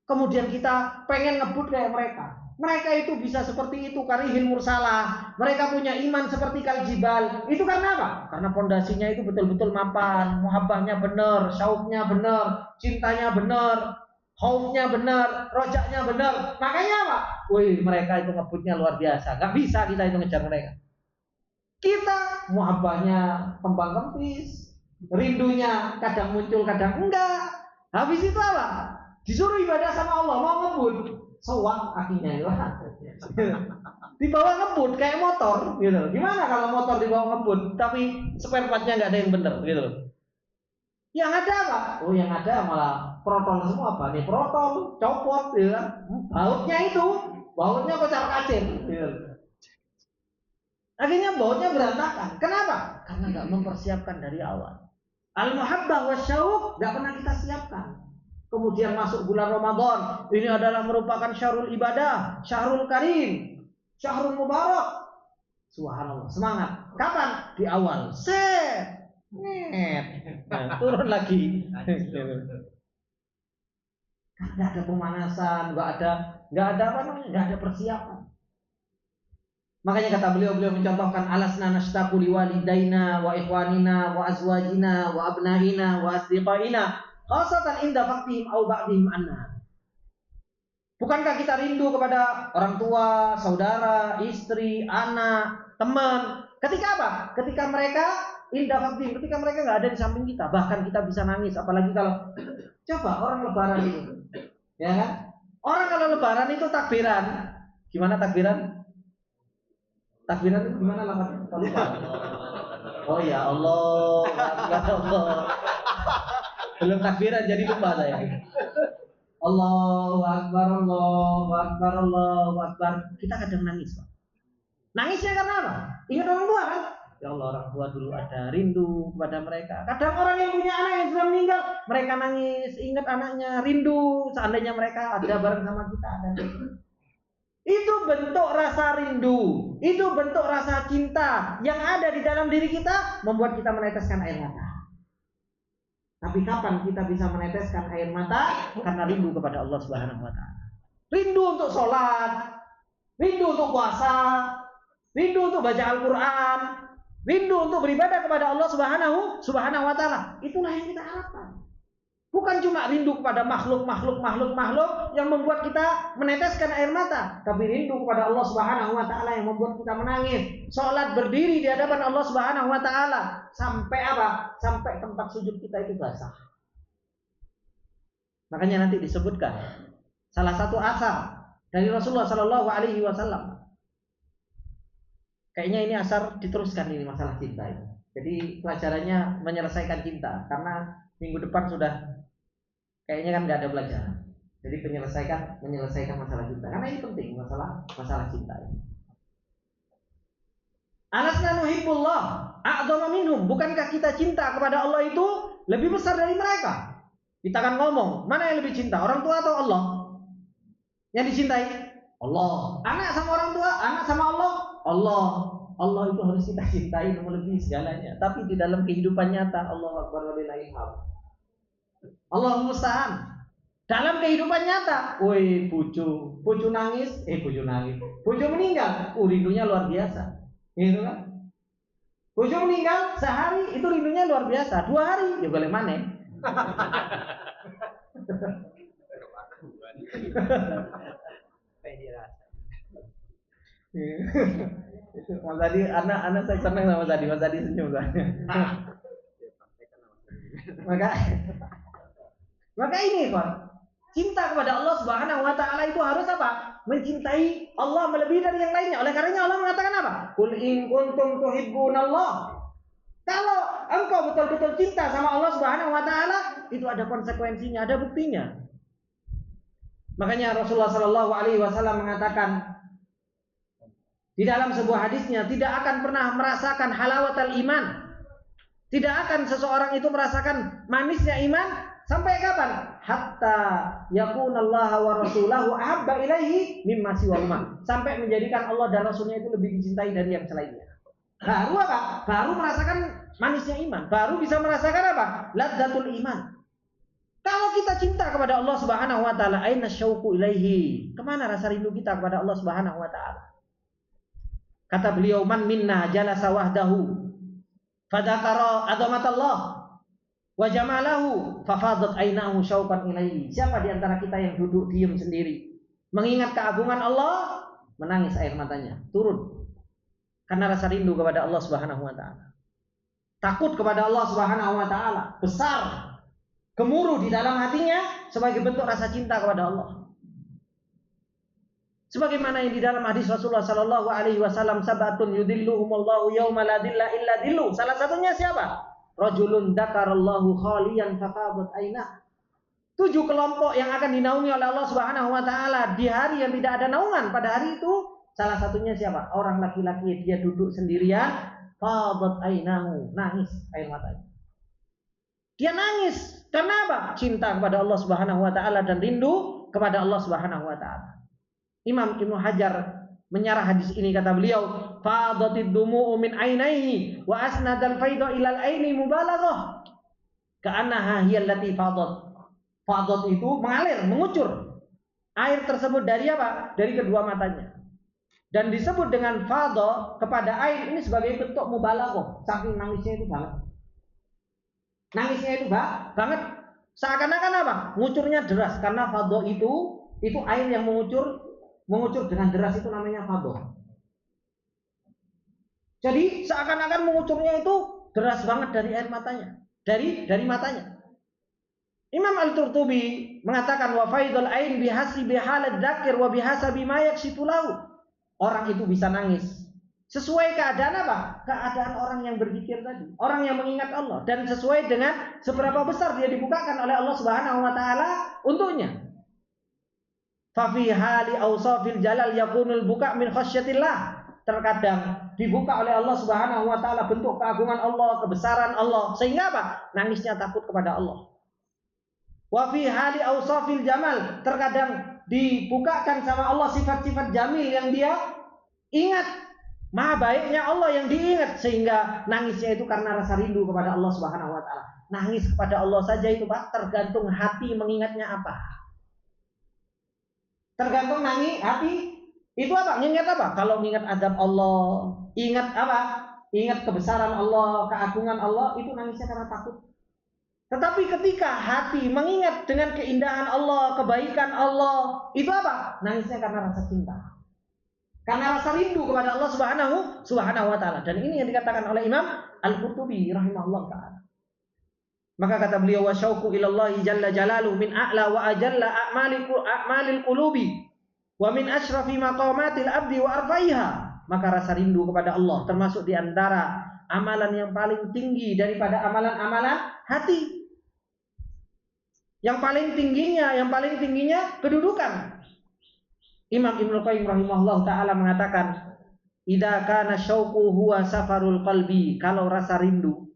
Speaker 1: kemudian kita pengen ngebut kayak mereka. Mereka itu bisa seperti itu, karihil mursalah. Mereka punya iman seperti kaljibal. Itu karena apa? Karena pondasinya itu betul-betul mapan, muhabbahnya benar, syauknya benar, cintanya benar, khaufnya benar, rojaknya benar. Makanya apa? Wih, mereka itu ngebutnya luar biasa. Gak bisa kita itu ngejar mereka. Kita muhabbahnya kembang kempis, rindunya kadang muncul, kadang enggak. Habis itu apa? Disuruh ibadah sama Allah, mau ngebut, sewak kakinya itu. Dibawa ngebut kayak motor, gitu. Gimana kalau motor dibawa ngebut, tapi spare partnya nggak ada yang bener, gitu. Yang ada apa? Oh, yang ada malah protol semua apa? Nih protol, copot, gitu kan? Bautnya kocar kacir, gitu. Akhirnya bautnya berantakan. Kenapa? Karena nggak mempersiapkan dari awal. Al-muhabbah wa syauq nggak pernah kita siapkan. Kemudian masuk bulan Ramadan. Ini adalah merupakan syahrul ibadah, syahrul karim, syahrul mubarak. Subhanallah, semangat. Kapan? Di awal. Nah, turun lagi. Nggak ada pemanasan, nggak ada persiapan. Makanya kata beliau mencontohkan alasna nashtaqu liwalidaina wa ikhwanina wa azwajina wa abnaina wa asdiqaina khasatan inda faqtihim aw ba'dihim anna. Bukankah kita rindu kepada orang tua, saudara, istri, anak, teman? Ketika apa? Ketika mereka inda faqtihim, ketika mereka nggak ada di samping kita, bahkan kita bisa nangis. Apalagi kalau coba orang lebaran itu, ya kan? Orang kalau lebaran itu takbiran. Gimana takbiran? Takbiran itu gimana lafaznya? Lupa. Oh ya Allah, Allah. Belum takbiran jadi lupa saya. Allahu Akbar, Allahu Akbar, Allahu Akbar. Kita kadang nangis, Pak. Nangisnya karena apa? Ingat orang tua kan? Ya Allah, orang tua dulu ada rindu kepada mereka. Kadang orang yang punya anak yang sudah meninggal, mereka nangis, ingat anaknya, rindu. Seandainya mereka ada bareng sama kita, ada. Itu bentuk rasa rindu, itu bentuk rasa cinta yang ada di dalam diri kita, membuat kita meneteskan air mata. Tapi kapan kita bisa meneteskan air mata? Karena rindu kepada Allah Subhanahu wa Ta'ala. Rindu untuk sholat, rindu untuk puasa, rindu untuk baca Al-Quran, rindu untuk beribadah kepada Allah Subhanahu wa Ta'ala. Itulah yang kita harapkan. Bukan cuma rindu kepada makhluk yang membuat kita meneteskan air mata, tapi rindu kepada Allah Subhanahu wa Ta'ala yang membuat kita menangis. Salat berdiri di hadapan Allah Subhanahu wa Ta'ala sampai apa? Sampai tempat sujud kita itu basah. Makanya nanti disebutkan salah satu asar dari Rasulullah Sallallahu Alaihi Wasallam. Kayaknya ini asar diteruskan ini masalah cinta ini. Jadi pelajarannya menyelesaikan cinta, karena minggu depan sudah kayaknya kan nggak ada pelajaran. Jadi menyelesaikan masalah cinta, karena ini penting masalah cinta ini. Alasna nuhibbullah a'dhama minhum. Bukankah kita cinta kepada Allah itu lebih besar dari mereka? Kita akan ngomong, mana yang lebih cinta, orang tua atau Allah? Yang dicintai Allah. Anak sama orang tua, anak sama Allah, Allah. Allah itu harus kita cintai melebihi segalanya. Tapi di dalam kehidupan nyata, Allahu Akbar walillahil hamd. Allahumma musta'an. Dalam kehidupan nyata, woi bojo nangis, bojo meninggal, rindunya luar biasa, gitu kan? Bojo meninggal sehari itu rindunya luar biasa, 2 hari ya boleh mana? Mas Adi, anak saya senang sama Mas Adi senyum saya. Maka ini kan, cinta kepada Allah Subhanahu wa Ta'ala itu harus apa? Mencintai Allah melebihi dari yang lainnya. Oleh karenanya Allah mengatakan apa? Qul in kuntum tuhibbunallah. Kalau engkau betul-betul cinta sama Allah Subhanahu wa Ta'ala, itu ada konsekuensinya, ada buktinya. Makanya Rasulullah Shallallahu Alaihi Wasallam mengatakan di dalam sebuah hadisnya, tidak akan pernah merasakan halawatul iman. Tidak akan seseorang itu merasakan manisnya iman sampai kapan? Hatta yakunallaha wa rasulahu ahabba ilaihi mimma siwahuma. Sampai menjadikan Allah dan Rasulnya itu lebih dicintai dari yang selainnya. Baru apa? Baru merasakan manisnya iman. Baru bisa merasakan apa? Ladzatul iman. Kalau kita cinta kepada Allah Subhanahu wa taala, aina syauqu ilaihi? Kemana rasa rindu kita kepada Allah Subhanahu wa taala? Kata beliau, man minna jalasa wahdahu fadzakara azamatallah wa jamalahu fafadat ainahu syauqan ilaihi. Siapa di antara kita yang duduk diam sendiri, mengingat keagungan Allah, menangis air matanya turun karena rasa rindu kepada Allah Subhanahu wa taala. Takut kepada Allah Subhanahu wa taala, besar gemuruh di dalam hatinya sebagai bentuk rasa cinta kepada Allah. Sebagaimana yang di dalam hadis Rasulullah Sallallahu Alaihi Wasallam, sabatun yudilluhumullahu yauma la dilla illa dillu. Salah satunya siapa? Rajulun dzakarallahu khaliyan fafadat ainah. 7 kelompok yang akan dinaungi oleh Allah Subhanahu Wa Taala di hari yang tidak ada naungan pada hari itu. Salah satunya siapa? Orang laki-laki, dia duduk sendirian, fadat ainahu, nangis air matanya. Dia nangis karena apa? Cinta kepada Allah Subhanahu wa taala dan rindu kepada Allah Subhanahu wa taala. Imam Ibnu Hajar menyarah hadis ini, kata beliau, fadatid dumu'u min ainaihi wa asnadal faida ilal aini mubalaghah. Ka'annaha hiya allati fadat. Fadat itu mengalir, mengucur. Air tersebut dari apa? Dari kedua matanya. Dan disebut dengan fadha kepada air ini sebagai bentuk mubalaghah. Saking nangisnya itu banget. Nangisnya itu banget, seakan-akan apa? Ngucurnya deras, karena fadho itu air yang mengucur dengan deras, itu namanya fadho. Jadi seakan-akan mengucurnya itu deras banget dari air matanya, dari matanya. Imam Al-Qurtubi mengatakan wa faidul ain bihasibi halad dzakir wa bihasabi ma yakshifu lahu. Orang itu bisa nangis sesuai keadaan apa? Keadaan orang yang berzikir tadi, orang yang mengingat Allah, dan sesuai dengan seberapa besar dia dibukakan oleh Allah Subhanahu wa taala untuknya. Fa fi hali awsafil jalal yakunul buka min khasyatillah. Terkadang dibuka oleh Allah Subhanahu wa taala bentuk keagungan Allah, kebesaran Allah, sehingga apa? Nangisnya takut kepada Allah. Wa fi hali awsafil jamal, terkadang dibukakan sama Allah sifat-sifat jamil yang dia ingat. Maha baiknya Allah yang diingat, sehingga nangisnya itu karena rasa rindu kepada Allah Subhanahu wa taala. Nangis kepada Allah saja itu, Pak, tergantung hati mengingatnya apa. Tergantung nangis hati itu apa? Mengingat apa? Kalau mengingat azab Allah, ingat apa? Ingat kebesaran Allah, keagungan Allah, itu nangisnya karena takut. Tetapi ketika hati mengingat dengan keindahan Allah, kebaikan Allah, itu apa? Nangisnya karena rasa cinta. Karena rasa rindu kepada Allah Subhanahu wa taala. Dan ini yang dikatakan oleh Imam Al-Qurtubi rahimahullah taala. Maka kata beliau, wa syauqu ilallahi jalla jalalu min a'la wa ajalla a'malil qulubi wa min asyrafi maqamatil abdi wa arfaiha. Maka rasa rindu kepada Allah termasuk di antara amalan yang paling tinggi daripada amalan-amalan hati. Yang paling tingginya kedudukan. Imam Ibnu Qayyim rahimahullah taala mengatakan, idza kana syauqu huwa safarul qalbi, kalau rasa rindu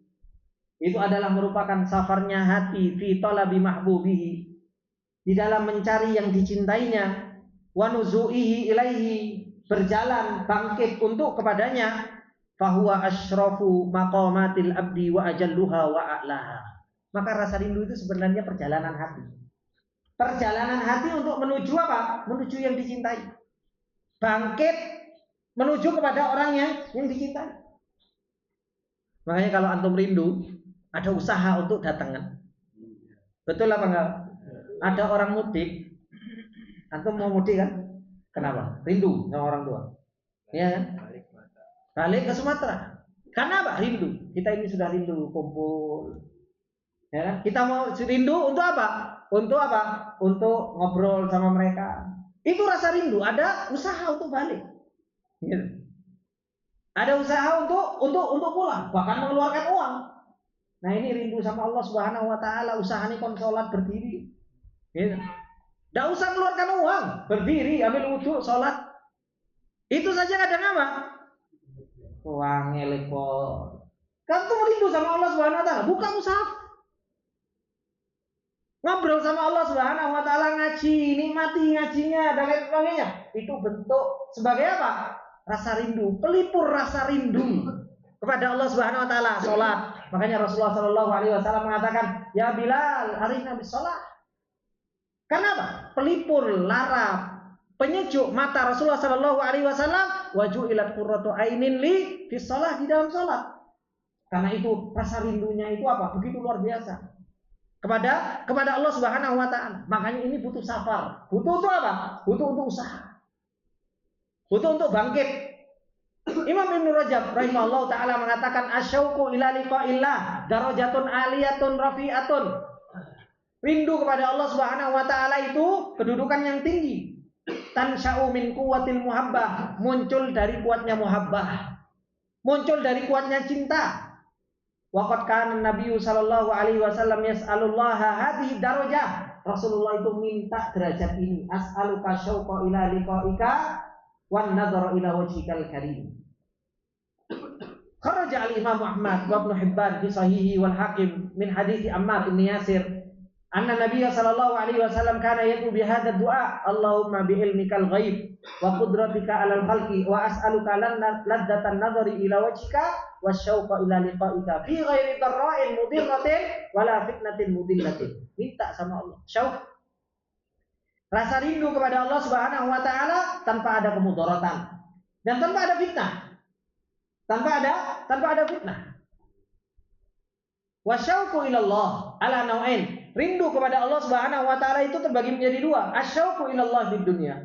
Speaker 1: itu adalah merupakan safarnya hati fi talabi mahbubihi, di dalam mencari yang dicintainya, wa nuzuihi ilaihi, berjalan bangkit untuk kepadanya, fahuwa asyrafu maqamatil abdi wa ajalluha wa a'laha. Maka rasa rindu itu sebenarnya perjalanan hati. Perjalanan hati untuk menuju apa? Menuju yang dicintai. Bangkit menuju kepada orang yang dicintai. Makanya kalau antum rindu, ada usaha untuk datangan. Betul apa enggak? Ada orang mudik, antum mau mudik kan? Kenapa? Rindu sama orang tua. Iya kan? Balik ke Sumatera. Karena apa? Rindu. Kita ini sudah rindu kumpul. Ya kan? Kita mau rindu untuk apa? Untuk apa? Untuk ngobrol sama mereka. Itu rasa rindu. Ada usaha untuk balik. Gitu. Ada usaha untuk pulang, bahkan mengeluarkan uang. Nah ini rindu sama Allah Subhanahu wa taala, usaha ini kon salat berdiri. Gitu. Tidak usah keluarkan uang, berdiri, ambil wudhu, sholat. Itu saja kadang apa? Uang ngelepon. Kamu tuh rindu sama Allah Subhanahu Wa Taala, buka mushaf. Ngobrol sama Allah Subhanahu Wa Taala, ngaji, nikmati ngajinya dan lain sebagainya. Itu bentuk sebagai apa? Rasa rindu, pelipur rasa rindu kepada Allah Subhanahu Wa Taala. Sholat. Makanya Rasulullah Shallallahu Alaihi Wasallam mengatakan, ya Bilal, arihna bis sholat. Kenapa? Pelipur, lara, penyejuk mata Rasulullah Shallallahu Alaihi Wasallam, waju'ilat qurratu ainin li fi shalah, di dalam sholat. Karena itu rasa rindunya itu apa? Begitu luar biasa kepada Allah Subhanahu Wa Taala. Makanya ini butuh safar. Butuh untuk apa? Butuh untuk usaha. Butuh untuk bangkit. Imam Ibnu Rajab rahimahullah taala mengatakan asyauqu ila liqa'illah darajatun aliyatun rafi'atun. Rindu kepada Allah Subhanahu wa taala itu kedudukan yang tinggi. Tansya'u min quwwatil muhabbah, muncul dari kuatnya muhabbah. Muncul dari kuatnya cinta. Waqad kana Nabi sallallahu alaihi wasallam yas'alullaha hadhihi darajah. Rasulullah itu minta derajat ini. As'aluka syauqa ila liqa'ika wan nadhara ila wajhikal karim. Kharaja al-Imam Ahmad wa Ibnu Hibban fi sahihi wal Hakim min hadits Ammar bin Yasir anna Nabiy sallallahu alaihi wasallam kana yad'u bi hadha du'a Allahumma bi ilmikal ghaib wa qudratika 'alal khalqi wa as'aluka ladzatan nadhari ila wajhika wasyauqa ila liqa'ika fi ghairi darra'in mudirratin wala fitnatin mudillatin. Minta sama Allah syauq, rasa rindu kepada Allah Subhanahu wa taala tanpa ada kemudaratan dan tanpa ada fitnah. Tanpa ada fitnah. Wasyauqu ilallah ala nau'ain. Rindu kepada Allah Subhanahu wa taala itu terbagi menjadi dua. Asyauqu ilallah di dunia.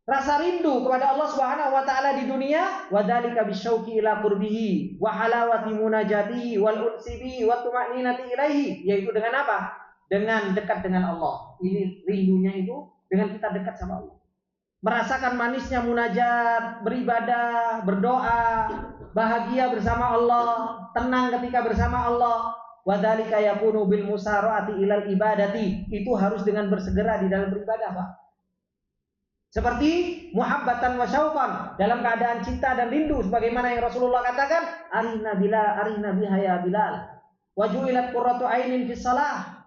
Speaker 1: Rasa rindu kepada Allah Subhanahu wa taala di dunia, wa dzalika bisyauqi ila qurbihi wa halawati munajatihi wal unsi bihi wa tuma'ninati ilaihi, yaitu dengan apa? Dengan dekat dengan Allah. Ini rindunya itu dengan kita dekat sama Allah. Merasakan manisnya munajat, beribadah, berdoa, bahagia bersama Allah, tenang ketika bersama Allah. Wadzalika yakunu bil musara'ati ilal ibadati. Itu harus dengan bersegera di dalam beribadah, Pak. Seperti muhabbatan wa syauqan, dalam keadaan cinta dan rindu sebagaimana yang Rasulullah katakan, arina biha ya Bilal. Waju'ilat qurratu ainin fis shalah.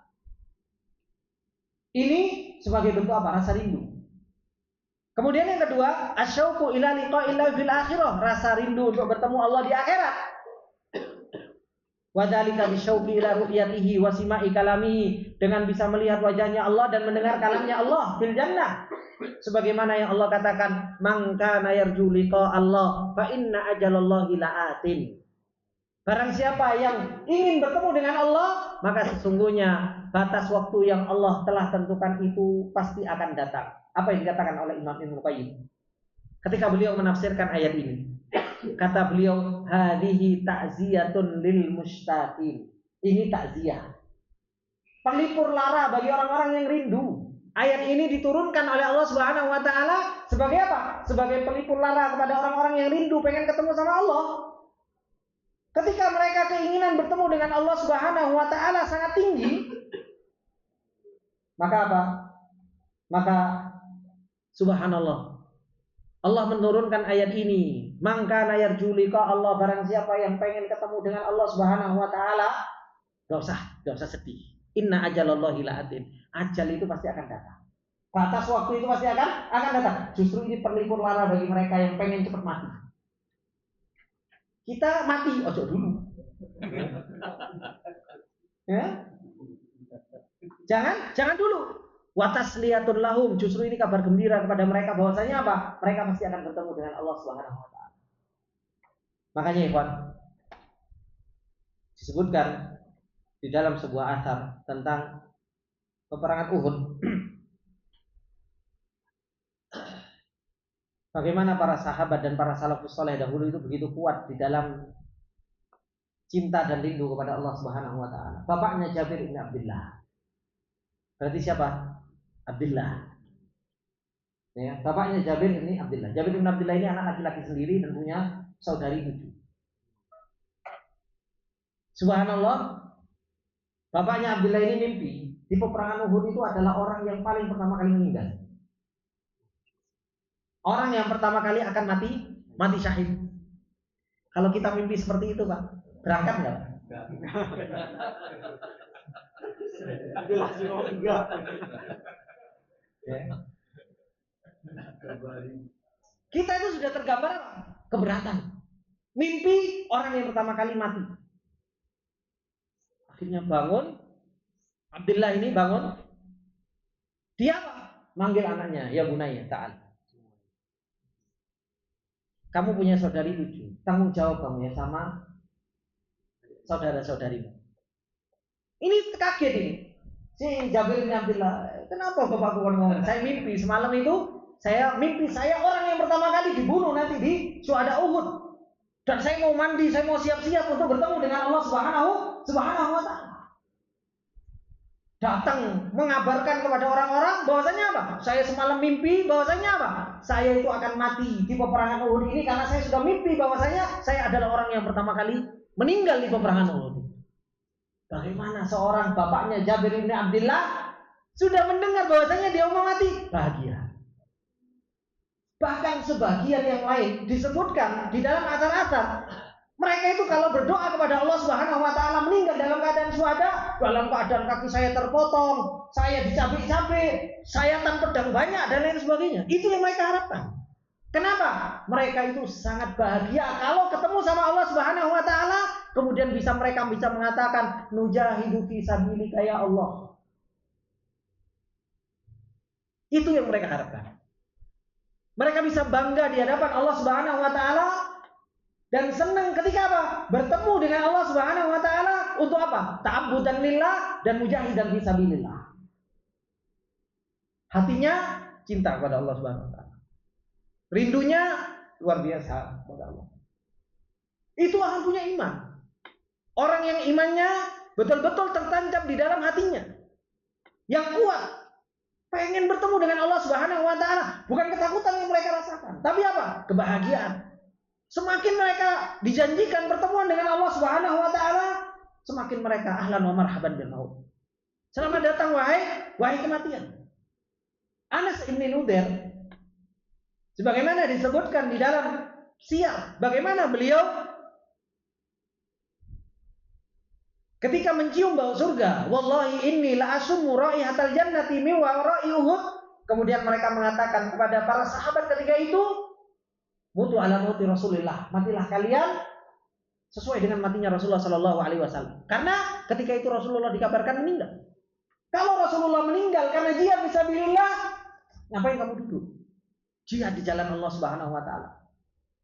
Speaker 1: Ini sebagai bentuk apa? Rasa rindu. Kemudian yang kedua, asyauqu ila liqa'illah fil akhirah, rasa rindu untuk bertemu Allah di akhirat. Wa dzalika bisyauqi ila ru'yatihi wa sima'i kalamihi, dengan bisa melihat wajahnya Allah dan mendengar kalamnya Allah fil jannah. Sebagaimana yang Allah katakan, man kana yarju liqa Allah fa inna ajalallahi la'atin. Barang siapa yang ingin bertemu dengan Allah, maka sesungguhnya batas waktu yang Allah telah tentukan itu pasti akan datang. Apa yang dikatakan oleh Imam Ibnu Qayyim ketika beliau menafsirkan ayat ini? Kata beliau, hadhihi ta'ziyatun lil mustaqim. Ini takziah, pelipur lara bagi orang-orang yang rindu. Ayat ini diturunkan oleh Allah Subhanahu wa taala sebagai apa? Sebagai pelipur lara kepada orang-orang yang rindu pengen ketemu sama Allah. Ketika mereka keinginan bertemu dengan Allah Subhanahu wa taala sangat tinggi, maka apa? Maka subhanallah, Allah menurunkan ayat ini. Man kana yarju liqa Allah, barang siapa yang pengen ketemu dengan Allah Subhanahu wa taala, enggak usah sedih. Inna ajalallahi la'atin. Ajal itu pasti akan datang. Batas waktu itu pasti akan datang. Justru ini pelipur lara bagi mereka yang pengen cepat mati. Kita mati ojo dulu. Ya? Jangan dulu. Watasliyatul lahum, justru ini kabar gembira kepada mereka bahwasanya apa? Mereka pasti akan bertemu dengan Allah Subhanahu wa taala. Makanya ikhwan, disebutkan di dalam sebuah athar tentang peperangan Uhud, bagaimana para sahabat dan para salafus saleh dahulu itu begitu kuat di dalam cinta dan rindu kepada Allah Subhanahu wa taala. Bapaknya Jabir bin Abdullah. Berarti siapa? Abdullah. Ya, bapaknya Jabir ini Abdullah. Jabir bin Abdullah ini anak laki-laki sendiri dan punya saudari 7. Subhanallah, Bapaknya Abdullah ini mimpi di peperangan Uhud itu adalah orang yang paling pertama kali meninggal. Orang yang pertama kali akan mati syahid. Kalau kita mimpi seperti itu, Pak, berangkat nggak?
Speaker 2: Jelas enggak.
Speaker 1: Kita itu sudah tergambar keberatan. Mimpi orang yang pertama kali mati. Akhirnya bangun. Abdullah ini bangun. Dia apa? Manggil anaknya, ya bunayya, ta'al. Kamu punya saudari 7. Tanggung jawab kamu ya sama saudara-saudarimu. Ini kaget ini. Si Jabir bin Abdullah, kenapa bapakku ngomong? Saya mimpi semalam itu, saya orang yang pertama kali dibunuh nanti di syuhada Uhud. Dan saya mau mandi, saya mau siap-siap untuk bertemu dengan Allah Subhanahu wa Ta'ala. Datang mengabarkan kepada orang-orang bahwasanya apa? Saya semalam mimpi bahwasanya apa? Saya itu akan mati di peperangan Uhud ini karena saya sudah mimpi bahwasanya saya adalah orang yang pertama kali meninggal di peperangan Uhud. Bagaimana seorang bapaknya Jabir bin Abdullah sudah mendengar bahwasanya dia mau mati? Bahagia. Bahkan sebagian yang lain disebutkan di dalam asar-asar, mereka itu kalau berdoa kepada Allah Subhanahu wa Ta'ala meninggal dalam keadaan syuhada, dalam keadaan kaki saya terpotong, saya dicabik-cabik, sayatan pedang banyak dan lain sebagainya. Itu yang mereka harapkan. Kenapa? Mereka itu sangat bahagia kalau ketemu sama Allah Subhanahu wa Ta'ala, kemudian mereka bisa mengatakan nujahidu fi sabilika ya Allah. Itu yang mereka harapkan. Mereka bisa bangga di hadapan Allah Subhanahu wa Ta'ala dan senang ketika apa? Bertemu dengan Allah Subhanahu wa Ta'ala untuk apa? Ta'abbudan lillah dan mujahidan fi sabilillah. Hatinya cinta kepada Allah Subhanahu wa Ta'ala. Rindunya luar biasa kepada Allah. Itu akan punya iman. Orang yang imannya betul-betul tertancap di dalam hatinya, yang kuat, pengen bertemu dengan Allah Subhanahu wa Ta'ala. Bukan ketakutan yang mereka rasakan, tapi apa? Kebahagiaan. Semakin mereka dijanjikan pertemuan dengan Allah Subhanahu wa Ta'ala, semakin mereka ahlan wa marhaban bil maut. Selamat datang wahai kematian. Anas bin Nudair, sebagaimana disebutkan di dalam siyar, bagaimana beliau ketika mencium bau surga, wallahi inni la asummu raihatal jannati min wara'i Uhud. Kemudian mereka mengatakan kepada para sahabat ketika itu, mutu ala mauti Rasulillah, matilah kalian sesuai dengan matinya Rasulullah sallallahu alaihi wasallam. Karena ketika itu Rasulullah dikabarkan meninggal. Kalau Rasulullah meninggal karena jihad fisabilillah, ngapain kamu duduk? Jihad di jalan Allah Subhanahu wa Ta'ala.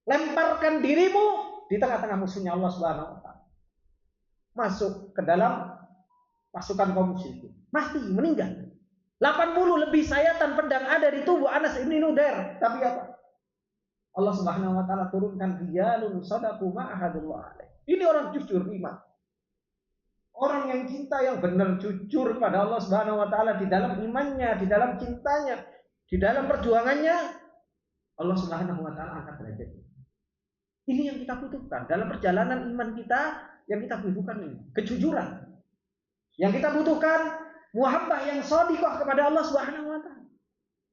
Speaker 1: Lemparkan dirimu di tengah-tengah musuhnya Allah Subhanahu wa Ta'ala. Masuk ke dalam pasukan kaum musyrikin. Mati, meninggal. 80 lebih sayatan pedang ada di tubuh Anas bin Nudair. Tapi apa? Allah Subhanahu wa Ta'ala turunkan rijalun sadaqu ma ahadullah alaih. Ini orang jujur iman. Orang yang cinta yang benar jujur kepada Allah Subhanahu wa Ta'ala di dalam imannya, di dalam cintanya, di dalam perjuangannya, Allah Subhanahu wa Ta'ala angkat derajatnya. Ini yang kita butuhkan dalam perjalanan iman kita. Yang kita butuhkan ini kejujuran. Yang kita butuhkan muhabbah yang shadiqah kepada Allah Subhanahu wa Ta'ala.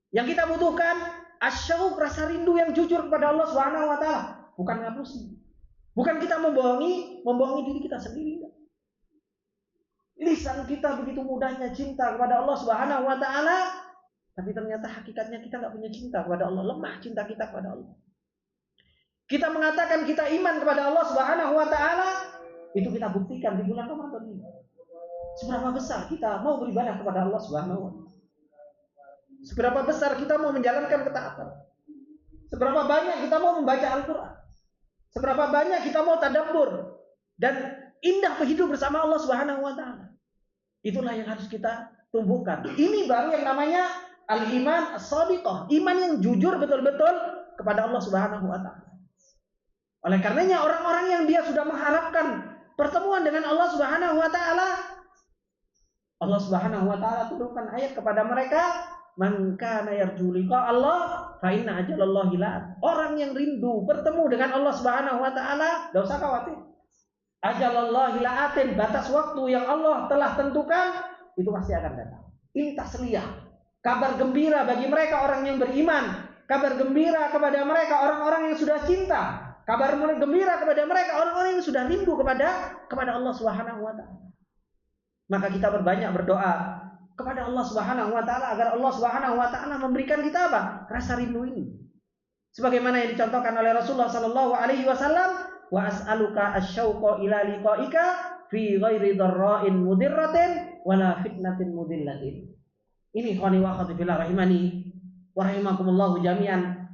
Speaker 1: Yang kita butuhkan asyauq, rasa rindu yang jujur kepada Allah Subhanahu wa Ta'ala. Bukan ngapusi. Bukan kita membohongi diri kita sendiri. Lisan kita begitu mudahnya cinta kepada Allah Subhanahu wa Ta'ala, tapi ternyata hakikatnya kita enggak punya cinta kepada Allah. Lemah cinta kita kepada Allah. Kita mengatakan kita iman kepada Allah Subhanahu wa Ta'ala, itu kita buktikan di bulan Ramadan ini. Seberapa besar kita mau beribadah kepada Allah Subhanahu wa Ta'ala. Seberapa besar kita mau menjalankan ketaatan. Seberapa banyak kita mau membaca Al-Quran. Seberapa banyak kita mau tadabbur dan indah hidup bersama Allah Subhanahu wa Ta'ala. Itulah yang harus kita tumbuhkan. Ini baru yang namanya al-iman as-shadiqah, iman yang jujur betul-betul kepada Allah Subhanahu wa Ta'ala. Oleh karenanya orang-orang yang dia sudah mengharapkan pertemuan dengan Allah Subhanahu wa Ta'ala, Allah Subhanahu wa Ta'ala turunkan ayat kepada mereka, man kana yarju liqa Allah fa inna ajalallahi la'at. Orang yang rindu bertemu dengan Allah Subhanahu wa Ta'ala, enggak usah khawatir. Ajalallahi la'atin, batas waktu yang Allah telah tentukan itu pasti akan datang. Ini tasliyah, kabar gembira bagi mereka orang yang beriman, kabar gembira kepada mereka orang-orang yang sudah cinta, kabar gembira kepada mereka orang-orang yang sudah rindu kepada Allah Subhanahu wa taala. Maka kita berbanyak berdoa kepada Allah Subhanahu wa taala agar Allah Subhanahu wa taala memberikan kita apa? Rasa rindu ini. Sebagaimana yang dicontohkan oleh Rasulullah sallallahu alaihi wasallam, wa as'aluka asyauqa ila liqaika fi ghairi dharra'in mudirratin wala fitnatin mudillatin. Ini ikhwani wa akhwati fillah rahimani wa rahimakumullah jami'an.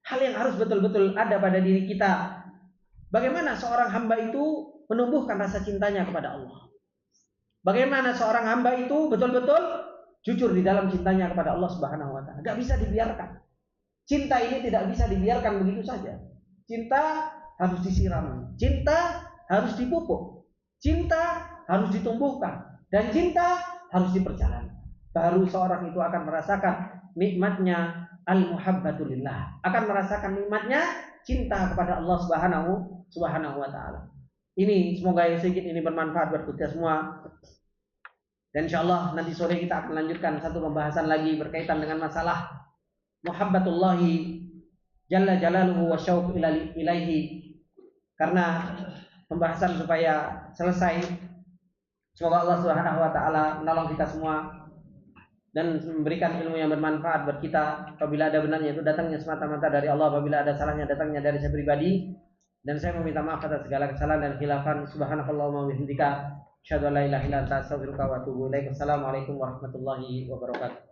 Speaker 1: Hal yang harus betul-betul ada pada diri kita. Bagaimana seorang hamba itu menumbuhkan rasa cintanya kepada Allah? Bagaimana seorang hamba itu betul-betul jujur di dalam cintanya kepada Allah Subhanahu wa taala? Enggak bisa dibiarkan. Cinta ini tidak bisa dibiarkan begitu saja. Cinta harus disiram, cinta harus dipupuk, cinta harus ditumbuhkan, dan cinta harus diperjalankan. Baru seorang itu akan merasakan nikmatnya al-muhabbatulillah, akan merasakan nikmatnya cinta kepada Allah Subhanahu wa taala. Ini semoga yang sedikit ini bermanfaat buat kita semua. Dan insyaallah nanti sore kita akan lanjutkan satu pembahasan lagi berkaitan dengan masalah muhabbatullahi jalla jalaluhu wa syauq ilaihi. Karena pembahasan supaya selesai, semoga Allah Subhanahu wa taala menolong kita semua dan memberikan ilmu yang bermanfaat buat kita. Apabila ada benarnya itu datangnya semata-mata dari Allah, apabila ada salahnya datangnya dari saya pribadi. Dan saya meminta maaf atas segala kesalahan dan khilafan. Subhanakallahumma wa bihamdika asyhadu an la ilaha illa anta astaghfiruka wa atubu ilaik. Assalamualaikum warahmatullahi wabarakatuh.